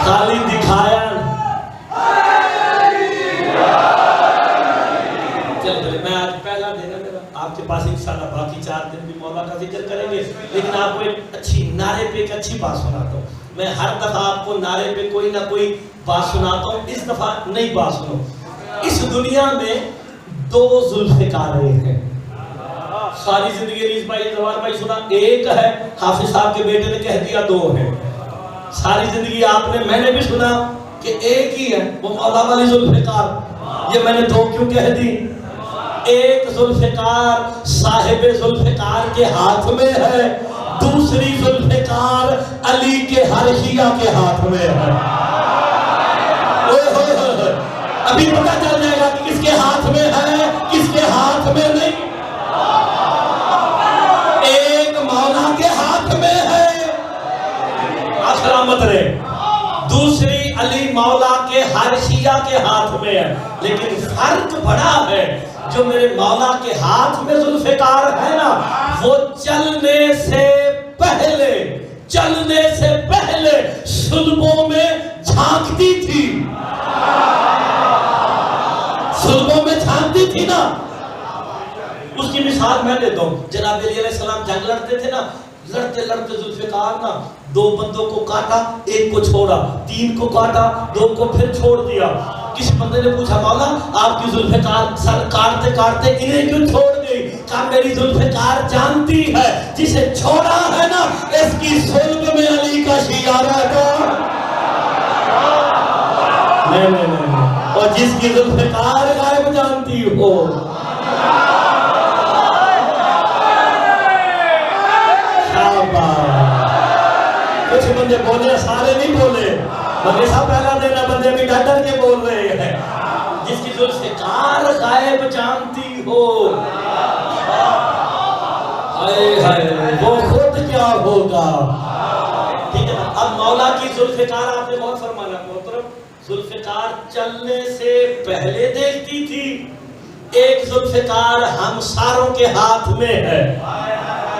खाली दिखाया। चल मैं आज पहला दिन है मेरा आपके पास, इंशाल्लाह बाकी 4 दिन भी मौला का जिक्र करेंगे, लेकिन आपको एक अच्छी नारे पे एक अच्छी बात सुनाता हूँ। मैं हर दफा आपको नारे पे कोई ना कोई बात सुनाता हूँ, इस दफा नई बात सुनो। इस दुनिया में 2 जुल्फ़िकार हैं, सारी जिंदगी रीस भाई जवार भाई सुना, एक है हाफिज साहब के बेटे ने कह दिया 2 है। सारी जिंदगी आपने, मैंने भी सुना कि एक ही है, वो मौला वाली जुल्फ़िकार। ये मैंने 2 क्यों कह दी? एक जुल्फ़िकार साहिब जुल्फ़िकार के हाथ में है, दूसरी जुल्फ़िकार अली के हरशिया के हाथ में है। अभी पता चल जाएगा कि किसके हाथ में है, किसके हाथ में नहीं। एक मौला के हाथ में है, सलामत रहे, दूसरी अली मौला के हरशिया के हाथ में है। लेकिन फर्क बड़ा है, जो मेरे मौला के हाथ में जुल्फ़िकार है ना, वो चलने से पहले सुल्बों में झांकती थी, सुल्बों में झांकती थी ना। उसकी मिसाल मैं देता हूं। जनाब अली अलैहिस्सलाम जंग लड़ते थे ना, लड़ते लड़ते जुल्फिकार ना 2 बंदों को काटा, 1 को छोड़ा, 3 को काटा, 2 को फिर छोड़ दिया। किसी बंदे ने पूछा, मौला आपकी जुल्फिकार सर काटते काटते इन्हें क्यों छोड़ दी? कहा मेरी जुल्फिकार जानती है जिसे छोड़ा है ना, इसकी सुल्ब में अली का शियारा था। नहीं। और जिसकी जुल्फिकार गायब जानती हो, कुछ बंदे बोले, सारे नहीं बोले, हमेशा पहला देना बंदे भी डर के बोल रहे हैं। जिसकी जुल्फिकार गायब जानती हो, हाय हाय वो खुद क्या होगा। ठीक है, अब मौला की जुल्फिकार आपने बहुत फरमाना मोहतरम, जुल्फिकार चलने से पहले देखती थी। एक जुल्फिकार हम सारों के हाथ में है,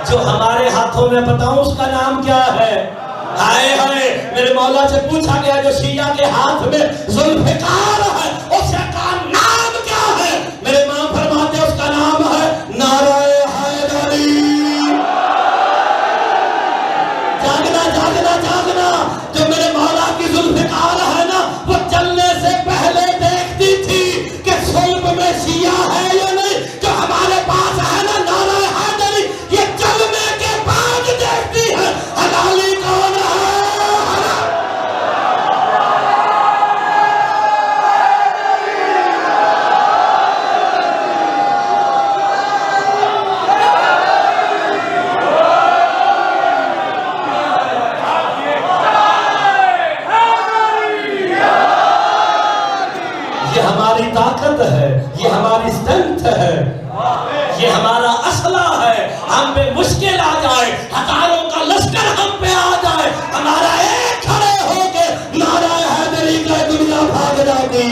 जो हमारे हाथों में बताऊं उसका नाम क्या है? हाय हाय मेरे मौला से पूछा गया जो शिया के हाथ में जुल्फिकार है उसका नाम क्या है? मेरे मां फरमाते हैं उसका नाम है नाराए हैदरी। जागना जागना जागना, जो मेरे मौला की जुल्फिकार है ना, वो चलने से पहले देखती थी कि सुल्ब में शिया है या नहीं। जो हमारे पास है ना नाराए हैदरी, ये चलने के बाद देखती है हलाली कौन है। ये हमारी ताकत है, ये हमारी स्ट्रेंथ है, ये हमारा असला है। हम पे मुश्किल आ जाए, हजारों का लश्कर हम पे आ जाए, हमारा एक खड़े होके नारा हैदरी का दुनिया भाग जाती।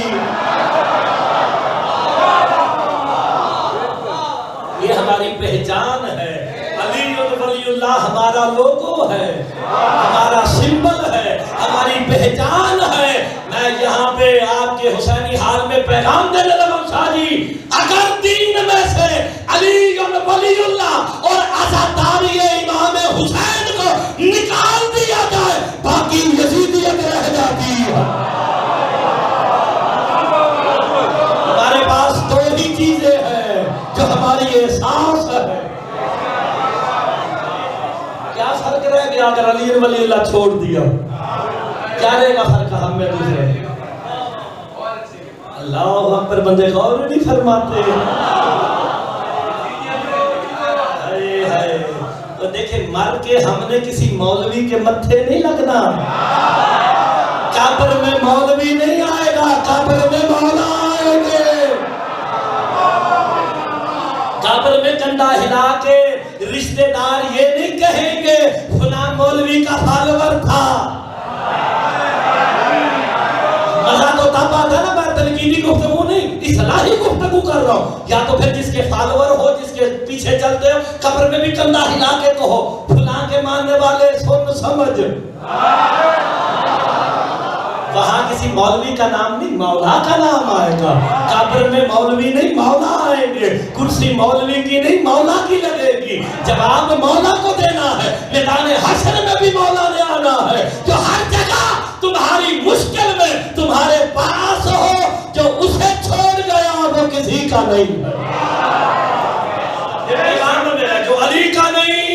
ये हमारी पहचान है। अली वलीउल्लाह हमारा लोगो है, हमारा सिंबल है, हमारी पहचान है। मैं यहाँ पे आपके हुसैनी हाल में पैगाम देने लगा शाह जी, अगर दीन में से अली वलीउल्लाह और आज़ादारी इमाम हुसैन को निकाल दिया जाए, बाकी यजीदियत रह जाती है। हमारे पास 2 ही चीजें हैं जो हमारी एहसास है। क्या फर्क रह गया अगर अली वलीउल्लाह छोड़ दिया? क्या रहेगा फर्क हम में दूसरे? अल्लाह अकबर, बंदे गौर नहीं फरमाते। तो देखे मर के हमने किसी मौलवी के मत्थे नहीं लगना। कब्र में मौलवी नहीं आएगा, कब्र में मौला आएंगे। कब्र में कंधा हिला के रिश्तेदार ये नहीं कहेंगे फलां मौलवी का फॉलोवर था। मजा तो तब आता ना, मैं तनकीदी गुफ्तगू नहीं, इस्लाही गुफ्तगू कर रहा हूँ। या तो फिर जिसके फॉलोवर हो, जिसके पीछे चलते हो, कब्र में भी कंधा हिला के कहो फलां के मानने वाले सुन समझ। वहां किसी मौलवी का नाम नहीं, मौला का नाम आएगा। कब्र में मौलवी नहीं, मौला आएंगे। कुर्सी मौलवी की नहीं, मौला की लगेगी। जवाब मौला को देना है। मैदान हश्र में भी मौला ने आना है, जो हर जगह तुम्हारी मुश्किल में तुम्हारे पास हो। जो उसे छोड़ गया वो किसी का नहीं है। जो अली का नहीं,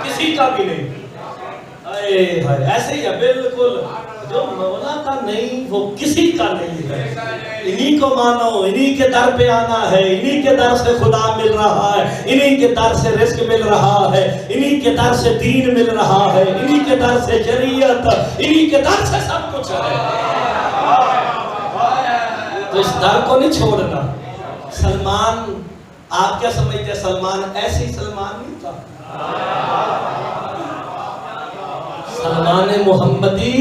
किसी का भी नहीं। ऐसे ही है बिल्कुल, जो मौला का नहीं वो किसी का नहीं है। इन्हीं को मानो, इन्हीं के दर पे आना है, इन्हीं के दर से खुदा मिल रहा है, इन्हीं के दर से रिस्क मिल रहा है, इन्हीं के दर से दीन मिल रहा है, इन्हीं के दर से शरीयत, इन्हीं के दर से सब कुछ है। तो इस दर को नहीं छोड़ना। सलमान, आप क्या समझते हैं सलमान ऐसे ही सलमान नहीं था? सलमान मोहम्मदी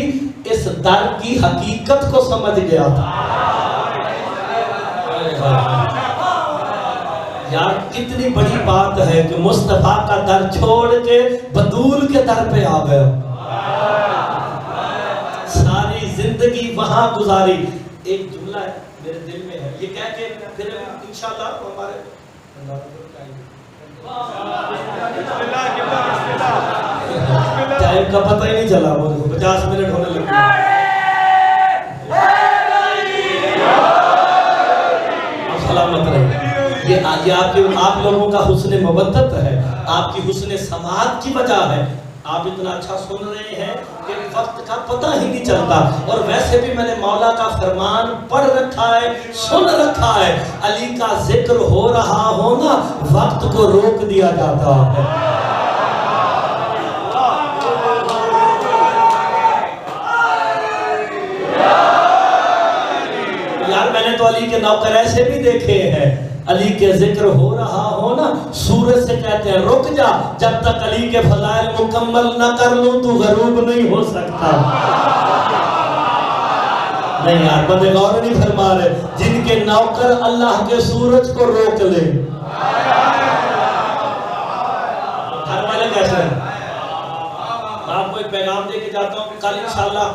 इस दर की हकीकत को समझ गया था। यार कितनी बड़ी बात है कि मुस्तफा का दर छोड़ के बतूल के दर पे आ गए, सारी जिंदगी वहां गुजारी। एक जुमला है मेरे दिल में है, ये कह के फिर इंशाल्लाह हमारे टाइम का पता ही नहीं चला, वो 50 मिनट होने लगे। सलामत रहे। ये आप लोगों का हुस्न मवद्दत है, आपकी हुस्न समात की वजह है। आप इतना अच्छा सुन रहे हैं कि वक्त का पता ही नहीं चलता। और वैसे भी मैंने मौला का फरमान पढ़ रखा है, सुन रखा है, अली का जिक्र हो रहा हो ना, वक्त को रोक दिया जाता है। यार मैंने तो अली के नौकर ऐसे भी देखे हैं, अली के जिक्र हो रहा हो ना, सूरज से कहते हैं रुक जा, जब तक अली के फज़ाइल मुकम्मल ना कर लूं तू गरूब नहीं हो सकता। नहीं यार बंदे गौर नहीं फरमा रहे, जिनके नौकर अल्लाह के सूरज को रोक ले, घर वाले कैसे हैं? आपको एक पैगाम दे के जाता हूँ, कल इंशाल्लाह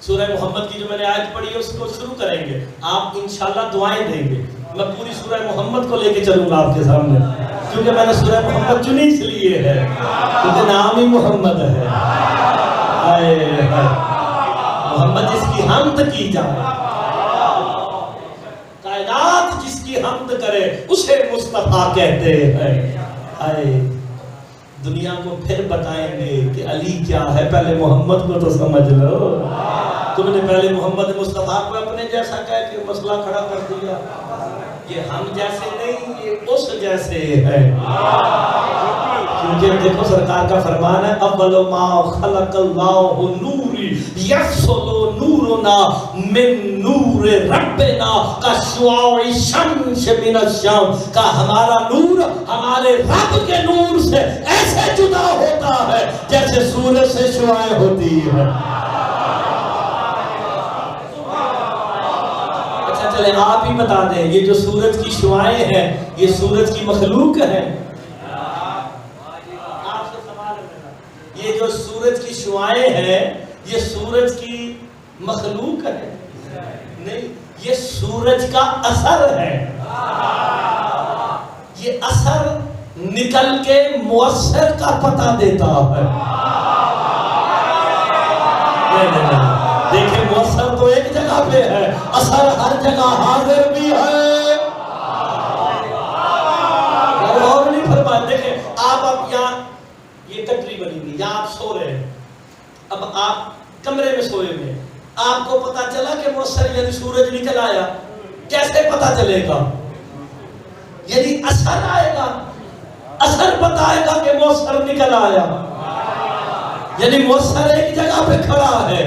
सूरह मोहम्मद की जो मैंने आयत पढ़ी है उसको शुरू करेंगे, आप इंशाल्लाह दुआएं देंगे। मैं पूरी सूरह मोहम्मद को लेके चलूंगा आपके सामने, क्योंकि मैंने सूरह मोहम्मद चुनी इसलिए है क्योंकि नाम ही मोहम्मद है। मोहम्मद जिसकी हमद की जाए, कायनात जिसकी हमद करे उसे मुस्तफा कहते हैं। दुनिया को फिर बताएंगे कि अली क्या है, पहले मोहम्मद को तो समझ लो। तुमने पहले मोहम्मद मुस्तफा को अपने जैसा कह के मसला खड़ा कर दिया। ये हम जैसे नहीं, ये उस जैसे है। क्योंकि देखो सरकार का फरमान है, अव्वलु मा खलक़ल्लाहु नूरी यफ़्सलु नूरुना मिन नूरि रब्बिना कशुआइ शम्स मिनश्शम, का हमारा नूर हमारे रब के नूर से ऐसे जुदा होता है जैसे सूरज से शुआएं होती है। चले आप ही बता दें, ये जो सूरज की शुआएं हैं ये सूरज की मखलूक है? आपसे सवाल है, ये जो सूरज की शुआएं हैं ये सूरज की मखलूक है? नहीं, ये सूरज का असर है। ये असर निकल के मुअस्सर का पता देता है। नहीं। देखिए मुअस्सर तो एक जगह पे है, असर हर जगह हाजिर भी है। और नहीं फरमाया। देखिए आप अब यहाँ ये कटरी बनी हुई, यहाँ आप सो रहे हैं, अब आप कमरे में सोए हुए, आपको पता चला कि मुअस्सर यानी सूरज निकल आया, कैसे पता चलेगा? यदि असर आएगा, असर बताएगा कि मुअस्सर निकल आया। यानी मुअस्सर एक जगह पे खड़ा है,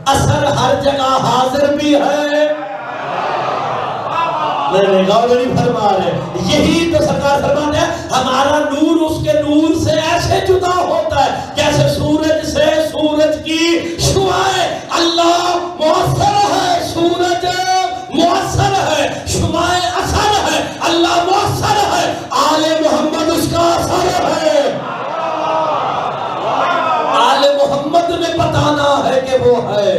असर हर जगह हाजिर भी है। नहीं गौर नहीं फरमा रहे, यही तो सरकार फरमाते हैं, हमारा नूर उसके नूर से ऐसे जुदा होता है जैसे सूरज से सूरज की शुआएं। अल्लाह मुअस्सर है, सूरज मुअस्सर है, शुआएं असर है, अल्लाह मुअस्सर है, आले मोहम्मद उसका असर है। आले मोहम्मद ने बताना है कि वो है,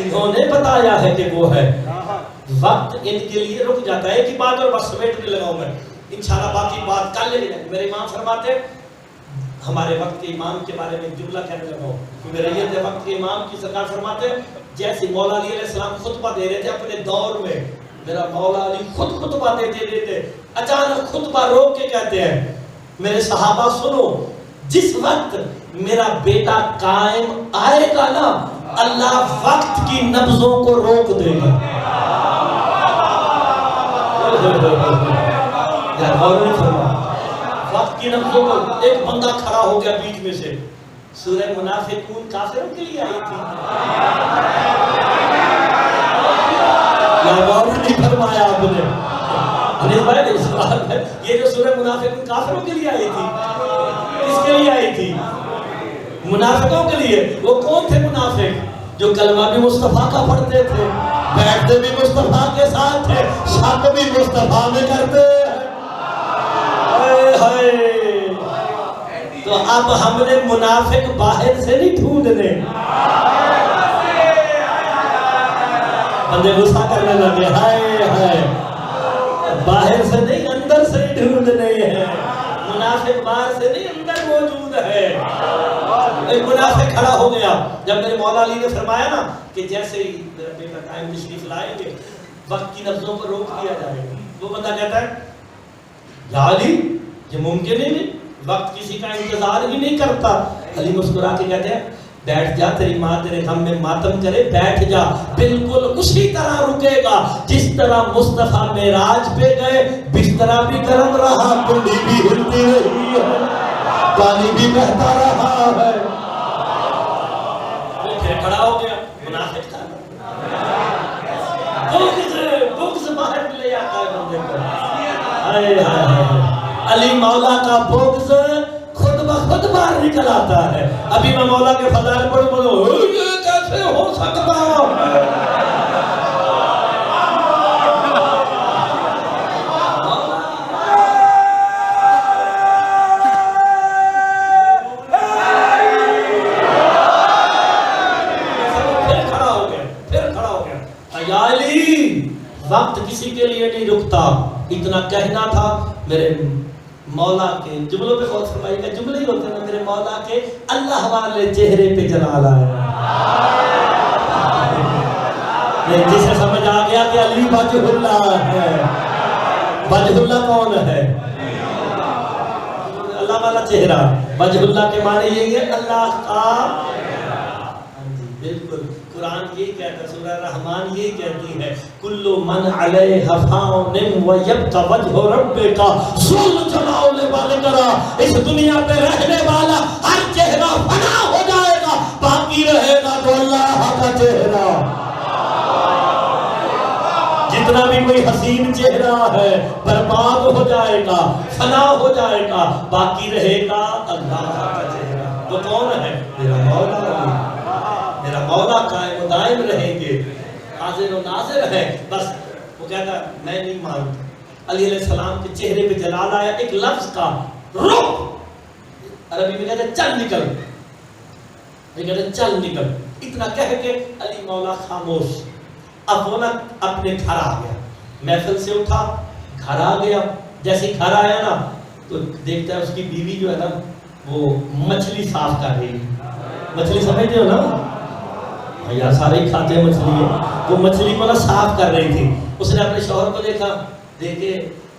इन्होंने बताया है कि वो है। वक्त इनके लिए रुक जाता है, एक ही बात और बस समेटने लगा हूं मैं, इंशाल्लाह बाकी बात कल ले जाएंगे। मेरे इमाम फरमाते, हमारे वक्त के इमाम के बारे में जुमला कहने लगा हूं, क्योंकि रैयत वक्त के इमाम की सरकार फरमाते, जैसे मौला अली अलैहिस्सलाम खुतबा दे रहे थे अपने दौर में, मेरा मौला अली खुद खुतबा देते अचानक खुतबा रोक के कहते हैं, मेरे सहाबा सुनो, जिस वक्त मेरा बेटा कायम आएगा ना, अल्लाह वक्त की नब्जों को रोक देगा। वक्त की नब्जों को, एक बंदा खड़ा हो गया बीच में से, सूरह मुनाफिकून काफिरों के लिए आई थी, नहीं फरमाया आपने? ये जो सूरह मुनाफिकून काफिरों के लिए आई थी, किसके लिए आई थी? मुनाफिकों के लिए। वो कौन थे मुनाफिक? जो कलमा भी मुस्तफा का पढ़ते थे, बैठते भी मुस्तफा के साथ थे, शक भी मुस्तफा में करते। हाय हाय। तो अब हमने मुनाफिक बाहर से नहीं ढूंढने, बंदे गुस्सा करने लगे, हाय हाय, बाहर से नहीं अंदर से ही ढूंढने हैं। मुनाफिक बाहर से नहीं अंदर मौजूद है। एक मुनाफिक खड़ा हो गया जब मेरे मौला अली ने फरमाया ना कि जैसे ही मेरा बेटा टाइम तशरीफ लाएंगे वक्त की नब्जों को रोक दिया जाएगा, वो बंदा कहता है या अली ये मुमकिन ही नहीं, वक्त किसी का इंतजार ही नहीं करता। अली मुस्कुरा के कहते हैं बैठ जा, तेरी माँ तेरे गम में मातम करे, बैठ जा, बिल्कुल उसी तरह रुकेगा जिस तरह मुस्तफा मेराज पे गए, बिस्तरा भी गर्म रहा, कुंडी भी हिलती रही है, पानी भी बहता रहा है। फिर खड़ा हो गया मुनाफिक था, बुग़्ज़ बाहर ले आता है बंदे को। हाय हाय, अली मौला का बुग़्ज़ खुद ब खुद बाहर निकल आता है। अभी मैं मौला के फज़ाइल पढ़ूं, बोलो ये कैसे हो सकता? फिर खड़ा हो गया। या अली, वक्त किसी के लिए नहीं रुकता, इतना कहना था। मेरे मौला के जुमलों पे गौर फरमाइएगा, जुमले ही होते हैं मेरे मौला के, अल्लाह वाले चेहरे पे जलाल आया। जिसे समझ आ गया कि अली वजहुल्लाह है। वजहुल्लाह कौन है? अल्लाह वाला चेहरा। वजहुल्लाह के माने यही है अल्लाह का। बिल्कुल, कुरान यही कहता है, सूरह रहमान यही कहती है, कुल्लु मन अलैहा फानिन व यब्का वजहु रब्बिका ज़ुल जलाल वल इकराम। इस दुनिया पे रहने वाला हर चेहरा फना हो जाएगा, बाकी रहेगा तो अल्लाह का चेहरा। जितना भी कोई हसीन चेहरा है बर्बाद हो जाएगा, फना हो जाएगा, बाकी रहेगा अल्लाह का चेहरा। तो कौन है? मेरा मौला। मेरा मौला कायम दायम रहेंगे, हाजिर और नाजिर है। बस वो कहता मैं नहीं मानता। अली अलैहिस्सलाम के चेहरे पे जलाल आया, एक लफ्ज का रुक, अरबी में कहते चल निकल, ये कहते चल निकल। इतना कह के अली मौला खामोश। अब वो ना अपने घर आ गया, महफिल से उठा, घर आ गया। जैसे घर आया ना तो देखता है उसकी बीवी जो है ना वो मछली साफ कर रही है। मछली समझते हो ना यार, सारे ही खाते हैं मछली है। वो मछली को ना साफ कर रही थी। उसने अपने शौहर को देखा, देखे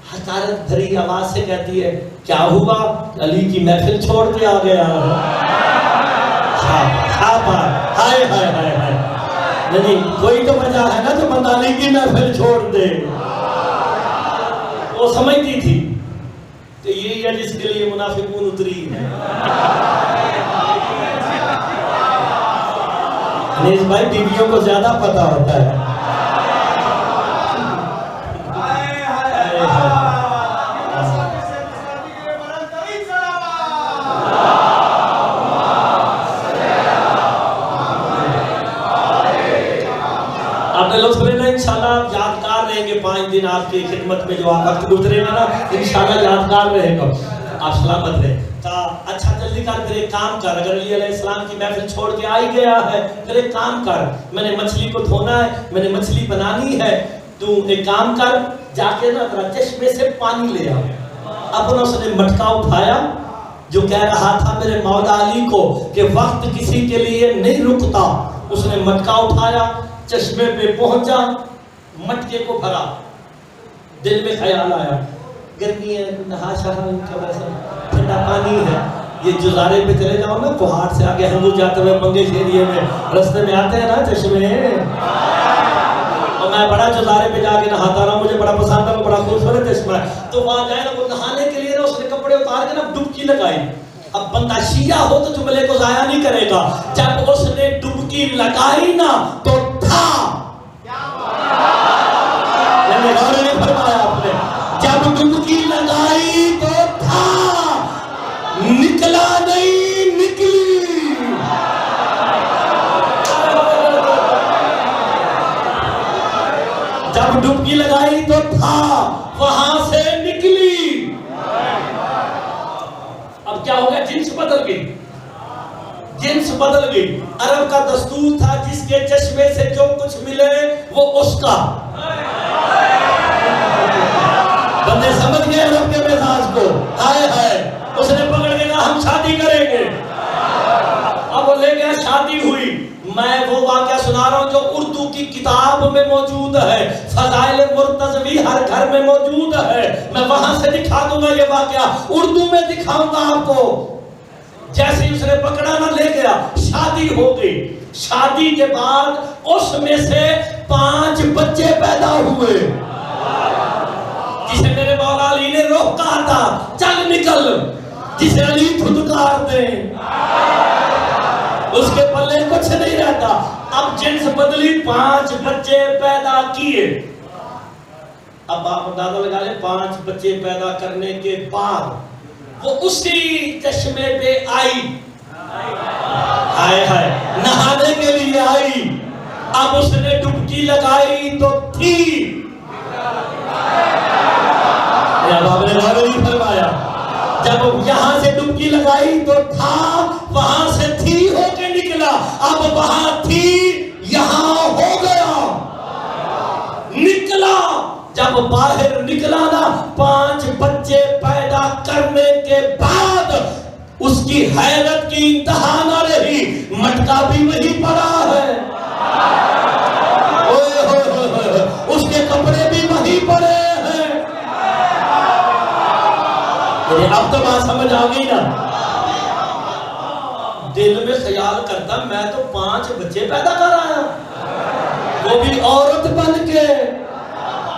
हकारत भरी आवाज से कहती है क्या हुआ? अली की महफिल छोड़ के आ गया। हाय हाय हाय हाय, नहीं कोई तो वजह है ना जो बंदा अली की महफिल छोड़ दे। वो समझती थी तो यही है जिसके लिए मुनाफिकून उतरी है। अनीस भाई बीवियों को ज्यादा पता होता है। आपने लोग सुने ना, इंशाल्लाह यादगार रहेंगे 5 दिन आपकी खिदमत में जो आप वक्त गुजरेगा ना, इंशाल्लाह यादगार रहेगा। आप सलामत रहे। अच्छा जल्दी कर, फिर एक काम कर, अगर अली अलैहिस्सलाम की महफिल छोड़ के आ ही गया है, फिर एक काम कर, मैंने मछली को धोना है, मैंने मछली बनानी है, तू एक काम कर, जाके ना तेरा चश्मे से पानी ले आ। अपना उसने मटका उठाया जो कह रहा था मेरे मौला अली को कि वक्त किसी के लिए नहीं रुकता। उसने मटका उठाया, चश्मे पे पहुंचा, मटके को भरा, दिल में ख्याल आया गर्मी है, नहा ठंडा पानी है, ये जुजारे पे चले जाओ ना, पहाड़ से आगे हम लोग जाते हुए मंगेश एरिया में रास्ते में आते हैं ना चश्मे, और मैं बड़ा जुजारे पे जाके नहाता रहा, मुझे बड़ा पसंद है, बड़ा खूबसूरत चश्मा है। तो वहां जाए ना, वो नहाने के लिए ना उसने कपड़े उतार के ना डुबकी लगाई। अब बंदा शिया हो तो जुमले को जाया नहीं करेगा। जब उसने डुबकी लगाई ना तो था, नहीं फरमाया आपने, जब डुबकी लगाई तो था, निकला नहीं, निकली। था वहां से निकली। अब क्या हो गया? जिन्स बदल गई, जिन्स बदल गई। अरब का दस्तूर था जिसके चश्मे से जो कुछ मिले वो उसका। बंदे समझ गए अरब के मिजाज को। हाय हाय, उसने पकड़ के कहा हम शादी करेंगे। अब वो ले गया, शादी हुई। मैं वो वाकया सुना रहा हूं जो उर्दू की किताब में मौजूद है, फज़ाइल मुर्तज़वी हर घर में मौजूद है। मैं वहां से दिखा दूंगा ये वाकया, उर्दू में दिखाऊंगा आपको। जैसे ही उसने पकड़ा ना, ले गया, शादी हो गई। शादी के बाद उसमें से 5 बच्चे पैदा हुए, जिसे मेरे मौला अली ने रोका था, चल निकल, जिसे अली फुदकार दे, उसके पल्ले कुछ नहीं रहता। अब जिन्स बदली, 5 बच्चे पैदा किए। अब आप अंदाजा लगा ले, 5 बच्चे पैदा करने के बाद वो उसी चश्मे पे आई, हाय हाय, नहाने के लिए आई। अब उसने डुबकी लगाई तो थी, आपने नहीं फरमाया, जब यहां से डुबकी लगाई तो था, वहां से थी होके निकला। अब वहां थी, यहां हो गया, निकला। जब बाहर निकला ना, 5 बच्चे पैदा करने के बाद उसकी हैरत की इंतहा न रही, मटका भी वही पड़ा है, ओए होए होए, उसके कपड़े भी वही पड़े हैं। अब तो बात समझ आ गई ना? दिल में ख्याल करता, मैं तो 5 बच्चे पैदा कर आया, वो भी औरत बन के,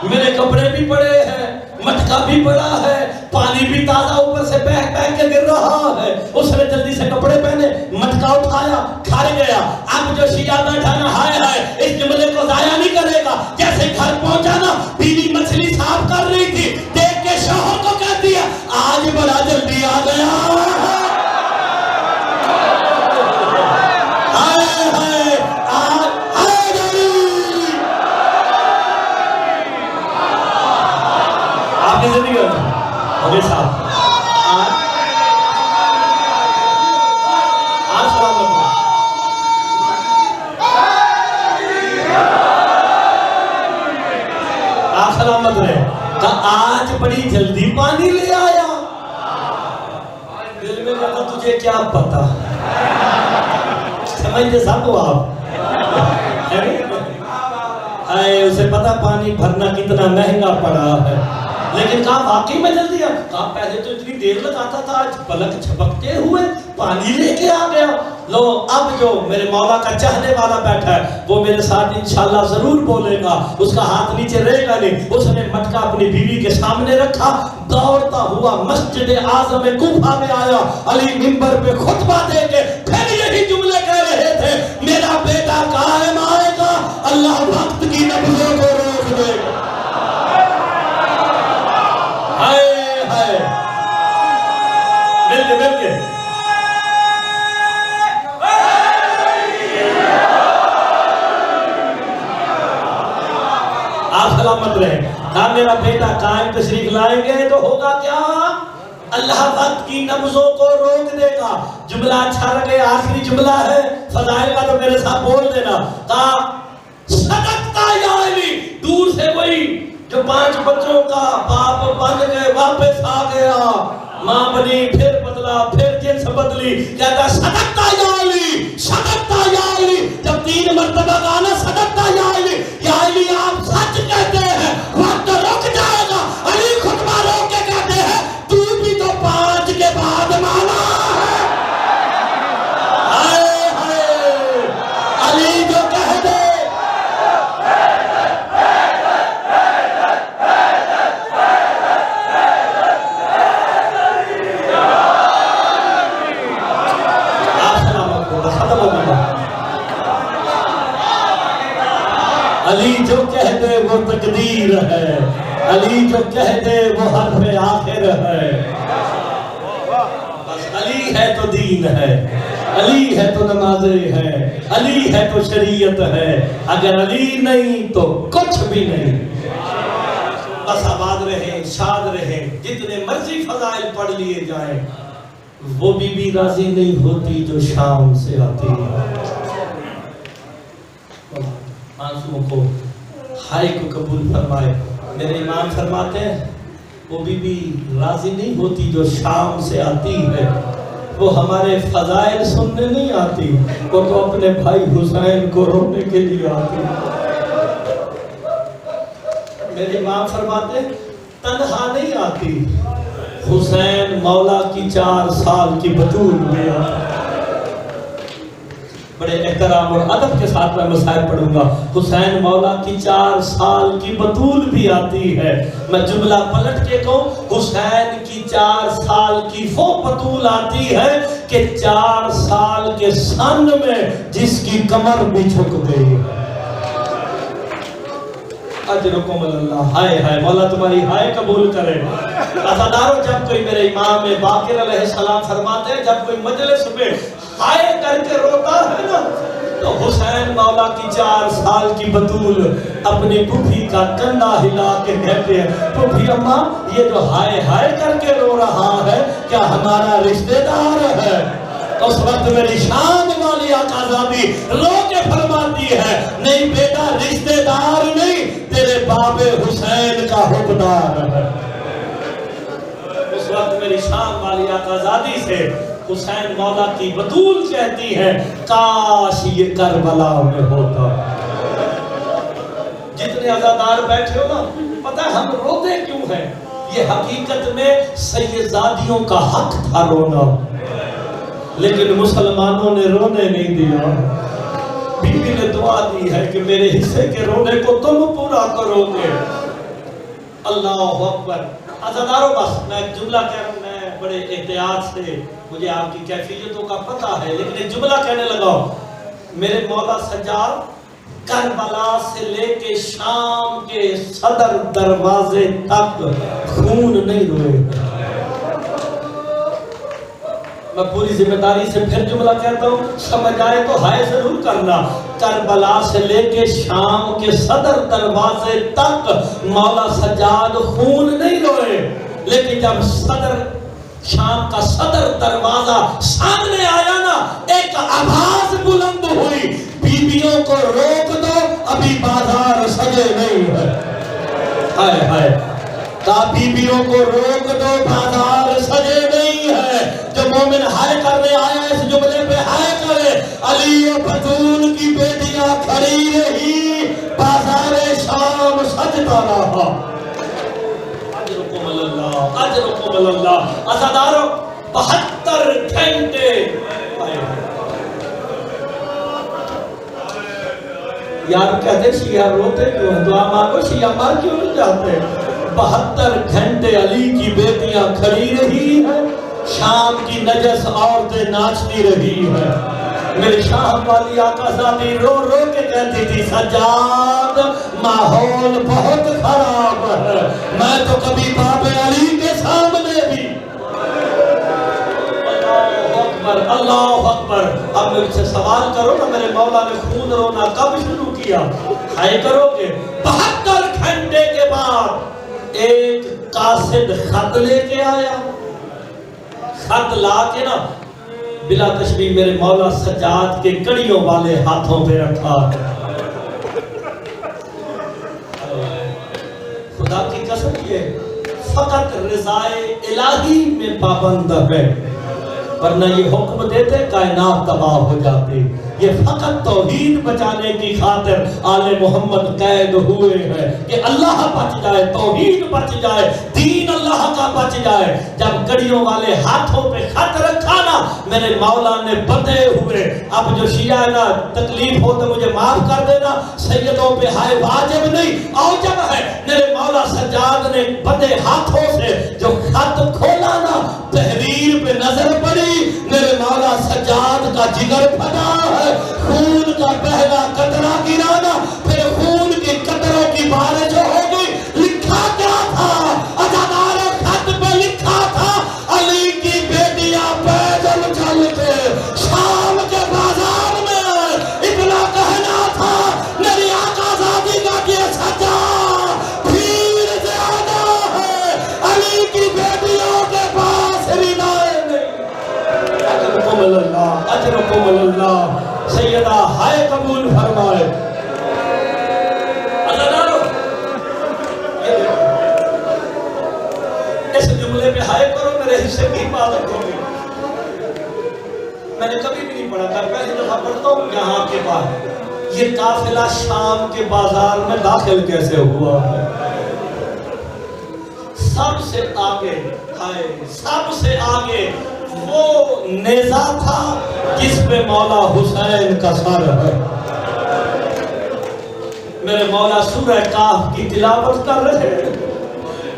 मेरे कपड़े भी पड़े हैं, मटका भी पड़ा है, पानी भी ताजा ऊपर से बह बह के गिर रहा है। उसने जल्दी से कपड़े पहने, मटका उठाया, घर गया। अब जो शिया बैठा ना, हाय हाय, इस जुमले को जाया नहीं करेगा। जैसे घर पहुंचा ना, बीवी मछली साफ कर रही थी, देख के शौहर को कह दिया, आज बड़ा जल्दी आ गया। हाय हाय, आपकी जिंदगी अभी साहब आज सलामत आप सलामत रहे। आज बड़ी जल्दी पानी ले आया। दिल में लगा तुझे क्या पता, समझते सब आप। उसे पता पानी भरना कितना महंगा पड़ा है, लेकिन कहा वाकई में जल्दी आ। कहा पहले तो इतनी देर लगाता था, आज पलक झपकते हुए पानी लेके आ गया। लो, अब जो मेरे मौला का चाहने वाला बैठा है वो मेरे साथ इंशाल्लाह जरूर बोलेगा, उसका हाथ नीचे रहेगा नहीं। उसने मटका अपनी बीवी के सामने रखा, दौड़ता हुआ मस्जिद आज़म कूफा में आया। अली मिंबर पे खुतबा देके फिर यही जुमले कह रहे थे, मेरा बेटा कायम आएगा, अल्लाह वक्त की नब्ज़ों को रोक देगा। हाय हाय, मिल के आप सलामत रहे। हाँ, मेरा बेटा कायम तशरीफ लाएंगे तो होगा क्या? अल्लाह वक्त की नब्ज़ों को रोक देगा। जुमला अच्छा लगे, आखिरी जुमला है, फज़ाइल का तो मेरे साथ बोल देना। कहा सदकता या अली, दूर से वही जो 5 बच्चों का बाप बन गए वापस आ गया। मां बनी, फिर बदला, फिर जिन्स बदली, कहता सदकता या अली, सदकता या अली। जब 3 मर्तबा गाना सदकता या अली आप सच कहते हैं, वक्त रुक जाएगा। अली खुतबा रोक के कहते हैं, तू भी तो 5 के बाद माना है। हाय हाय, अली जो कह दे, अली जो कह दे वो तकदीर है, अली जो कह दे वो हर्फ आखिर है। बस अली है तो दीन है, अली है तो नमाज़ें है, अली है तो शरीयत है। अगर अली नहीं तो कुछ भी नहीं। बस आबाद रहे, शाद रहे, जितने मर्जी फजाइल पढ़ लिए जाए, वो बीबी राजी नहीं होती जो शाम से आती है। आंसुओं को, हाय को कबूल फरमाए। मेरे इमाम फरमाते हैं वो बीबी राजी नहीं होती जो शाम से आती है, वो हमारे फजाइल सुनने नहीं आती, वो तो अपने भाई हुसैन को रोने के लिए आती। मेरे इमाम फरमाते तन्हा नहीं आती, हुसैन मौला की 4 साल की बतूल में आती। बड़े एहतराम और अदब के साथ मैं मसाइल पढ़ूंगा। हुसैन मौला की 4 साल की बतूल भी आती है। मैं जुमला पलट के कहूं, हुसैन की 4 साल की वो बतूल आती है कि 4 साल के सन में जिसकी कमर भी झुक गई है। अजरुकुम अल्लाह, हाय हाय, मौला तुम्हारी हाय कबूल करे। अज़ादारों, जब कोई मेरे इमाम बाकिर अलैहिस्सलाम फरमाते हैं, जब कोई मजलिस में हाय करके रोता है ना, तो हुसैन मौला की 4 साल की बतूल अपनी पुफी का कंधा हिला के कहते हैं, पुफी अम्मा ये जो हाय हाय करके रो रहा है क्या हमारा रिश्तेदार है? उस वक्त मेरी शान वाली आकाज़ादी रो के फरमाती है, नहीं बेटा, रिश्तेदार नहीं, तेरे बाबे हुसैन का हुक्मदार है। उस वक्त मेरी शान वाली आकाज़ादी से हुसैन मौला की बतूल कहती है, काश ये करबला में होता। जितने अज़ादार बैठे हो ना, पता है हम रोते क्यों हैं? ये हकीकत में सैयदादियों का हक था रोना, लेकिन मुसलमानों ने रोने नहीं दिया। बीबी ने दुआ दी है कि मेरे हिस्से के रोने को तुम पूरा करोगे। अल्लाह अकबर। अज़ादारों, बस मैं जुमला कह रहा हूं, मैं बड़े एहतियात से, मुझे आपकी कैफियतों का पता है, लेकिन एक जुमला कहने लगा। मेरे मौला सज्जाद करबला से लेके शाम के सदर दरवाजे तक खून नहीं रोए। मैं पूरी जिम्मेदारी से फिर जुमला कहता हूँ, समझ आए तो हाय जरूर करना। करबला से लेके शाम के सदर दरवाजे तक मौला सज्जाद खून नहीं रोए, लेकिन जब शाम का सदर दरवाजा सामने आया ना, एक आवाज बुलंद हुई, बीबियों को रोक दो, अभी बाजार सजे नहीं है। हाय हाय, बीबियों को रोक दो, बाजार सजे नहीं है। जो मोमिन हाय करने आया इस जुमले पे हाय करे, अली और बतूल की बेटियां खड़ी रही, बाजार शाम सजता रहा। अज़ादारों, 72 घंटे यार कहते शिया रोते क्यों? दुआ मांगो, शिया मार क्यों नहीं जाते? 72 घंटे अली की बेटियां खड़ी रही है, शाम की नजस औरतें नाचती रही है। मेरी शाह वाली आकाज़ादी रो रो के कहती थी, सज्जाद माहौल बहुत खराब है, मैं तो कभी बाबे अली के सामने भी। अल्लाह अकबर। अब मुझसे सवाल करो ना, मेरे मौला ने खून रोना कब शुरू किया? हाय करोगे। 72 घंटे के बाद एक कासिद खत लेके आया, खत ला के ना बिला तशबीह मेरे मौला सज्जाद के कड़ियों वाले हाथों पे रखा। खुदा की कसम, ये फकत रिज़ाए इलाही में पाबंद है, वरना ये हुक्म देते कायनात तबाह हो जाती। ये फकत तौहीद बचाने की खातिर आले मोहम्मद कैद हुए हैं कि अल्लाह बच जाए, तौहीद बच जाए, दीन अल्लाह का बच जाए। जब कड़ियों वाले हाथों पे खत रखा ना, मेरे मौला ने बंधे हुए, अब जो शिया है ना, तकलीफ हो तो मुझे माफ कर देना, सैयदों पे हाय वाजिब नहीं औजब है। मेरे मौला सज्जाद ने बंधे हाथों से जो खत खोला ना, तहरीर पे नजर पड़ी, मेरे मौला सज्जाद का जिगर फटा है, खून का पहला कतरा गिराना, फिर खून के कतरों की बारिश हो गई। लिखा क्या था? अज़ादारों, खत पे लिखा था, अली की बेटियां पैदल चल के शाम के बाजार में इतना कहना था, मेरी आकाज़ादी का कि सज्जाद भीड़ से यास्तगफिरुकुमुल्लाह। सैयदा हाय कबूल फरमाए। इस जुमले पे हाय करो, मेरे हिस्से की हिफाजत होगी। मैंने कभी भी नहीं पढ़ा था, पहली दफा पढ़ता हूँ यहाँ के बाद। ये काफिला शाम के बाजार में दाखिल कैसे हुआ है? सबसे आगे, हाय, सबसे आगे वो नेजा था जिस पे मौला हुसैन का सर है। मेरे मौला सूरह काफ की तिलावत कर रहे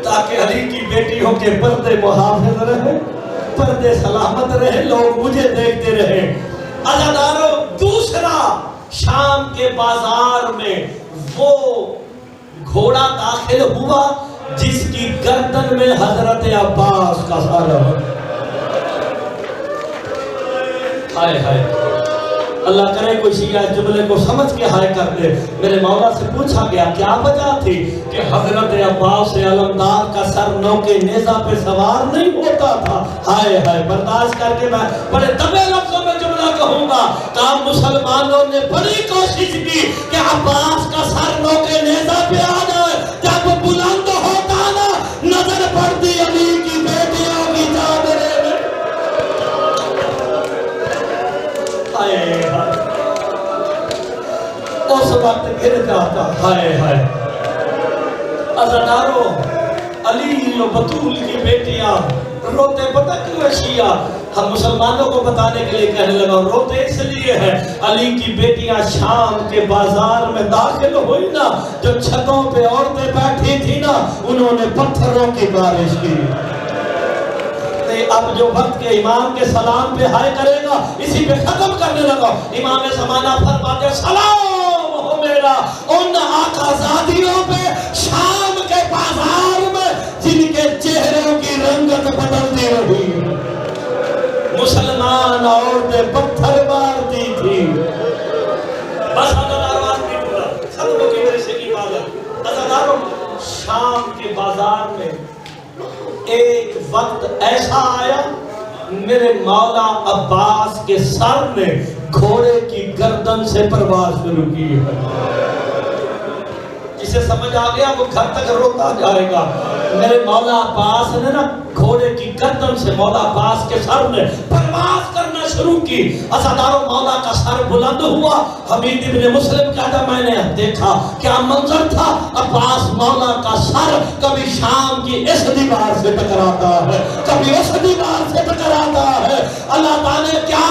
ताकि अली की बेटियों के पर्दे मुहाफिज रहे, पर्दे सलामत रहे, लोग मुझे देखते रहे। अज़ादारों, दूसरा शाम के बाजार में वो घोड़ा दाखिल हुआ जिसकी गर्दन में हजरत अब्बास का सर है। हाय हाय, अल्लाह करे कोई शिया जुमले को समझ के हाय कर दे। मेरे मौला से पूछा गया क्या वजह थी कि हजरत अब्बास अलमदार का सर नौके नेजा पे सवार नहीं होता था। हाय हाय, बर्दाश्त करके मैं बड़े दबे लफ्जों में जुमला कहूंगा। काम मुसलमानों ने बड़ी कोशिश की कि अब्बास का सर नौके नेजा पे आ जाए। जब बुलंद होता ना, नजर पड़ती अली की बेटियों की चादरें में। हाय हाय, उस वक्त गिर जाता। हाय हाय, अज़ादारों, अली और बतूल की बेटियां रोते, पता क्यों है शिया? हम मुसलमानों को बताने के लिए कहने लगा, रोते इसलिए है अली की बेटियां शाम के बाजार में दाखिल हुई ना, जो छतों पे औरतें बैठी थी ना, उन्होंने पत्थरों की बारिश की। अब जो वक्त के इमाम के सलाम पे हाय करेगा, इसी पे खत्म करने लगा। इमाम ज़माना फरमाते सलाम हो मेरा उन आकाज़ादियों पे शाम के बाजार में जिनके चेहरों की रंगत बदलती रही। मुसलमान औरतें पत्थर मारती थी। बस अज़ादारों, सब लोग मेरे से इबादत। अज़ादारों, शाम के बाजार में एक वक्त ऐसा आया, मेरे मौला अब्बास के सर ने घोड़े की गर्दन से परवाज शुरू की है। जिसे समझ आ गया वो घर तक रोता जाएगा। मेरे मौला अब्बास ने ना घोड़े की गर्दन से मौला अब्बास के सर ने परवाज करना शुरू की। अज़ादारों, मौला का सर बुलंद हुआ। हमीद इब्न मुस्लिम कहता, मैंने देखा क्या मंजर था। अब्बास मौला का सर कभी शाम की इस दीवार से टकराता है, कभी उस दीवार से टकराता है। अल्लाह ताला क्या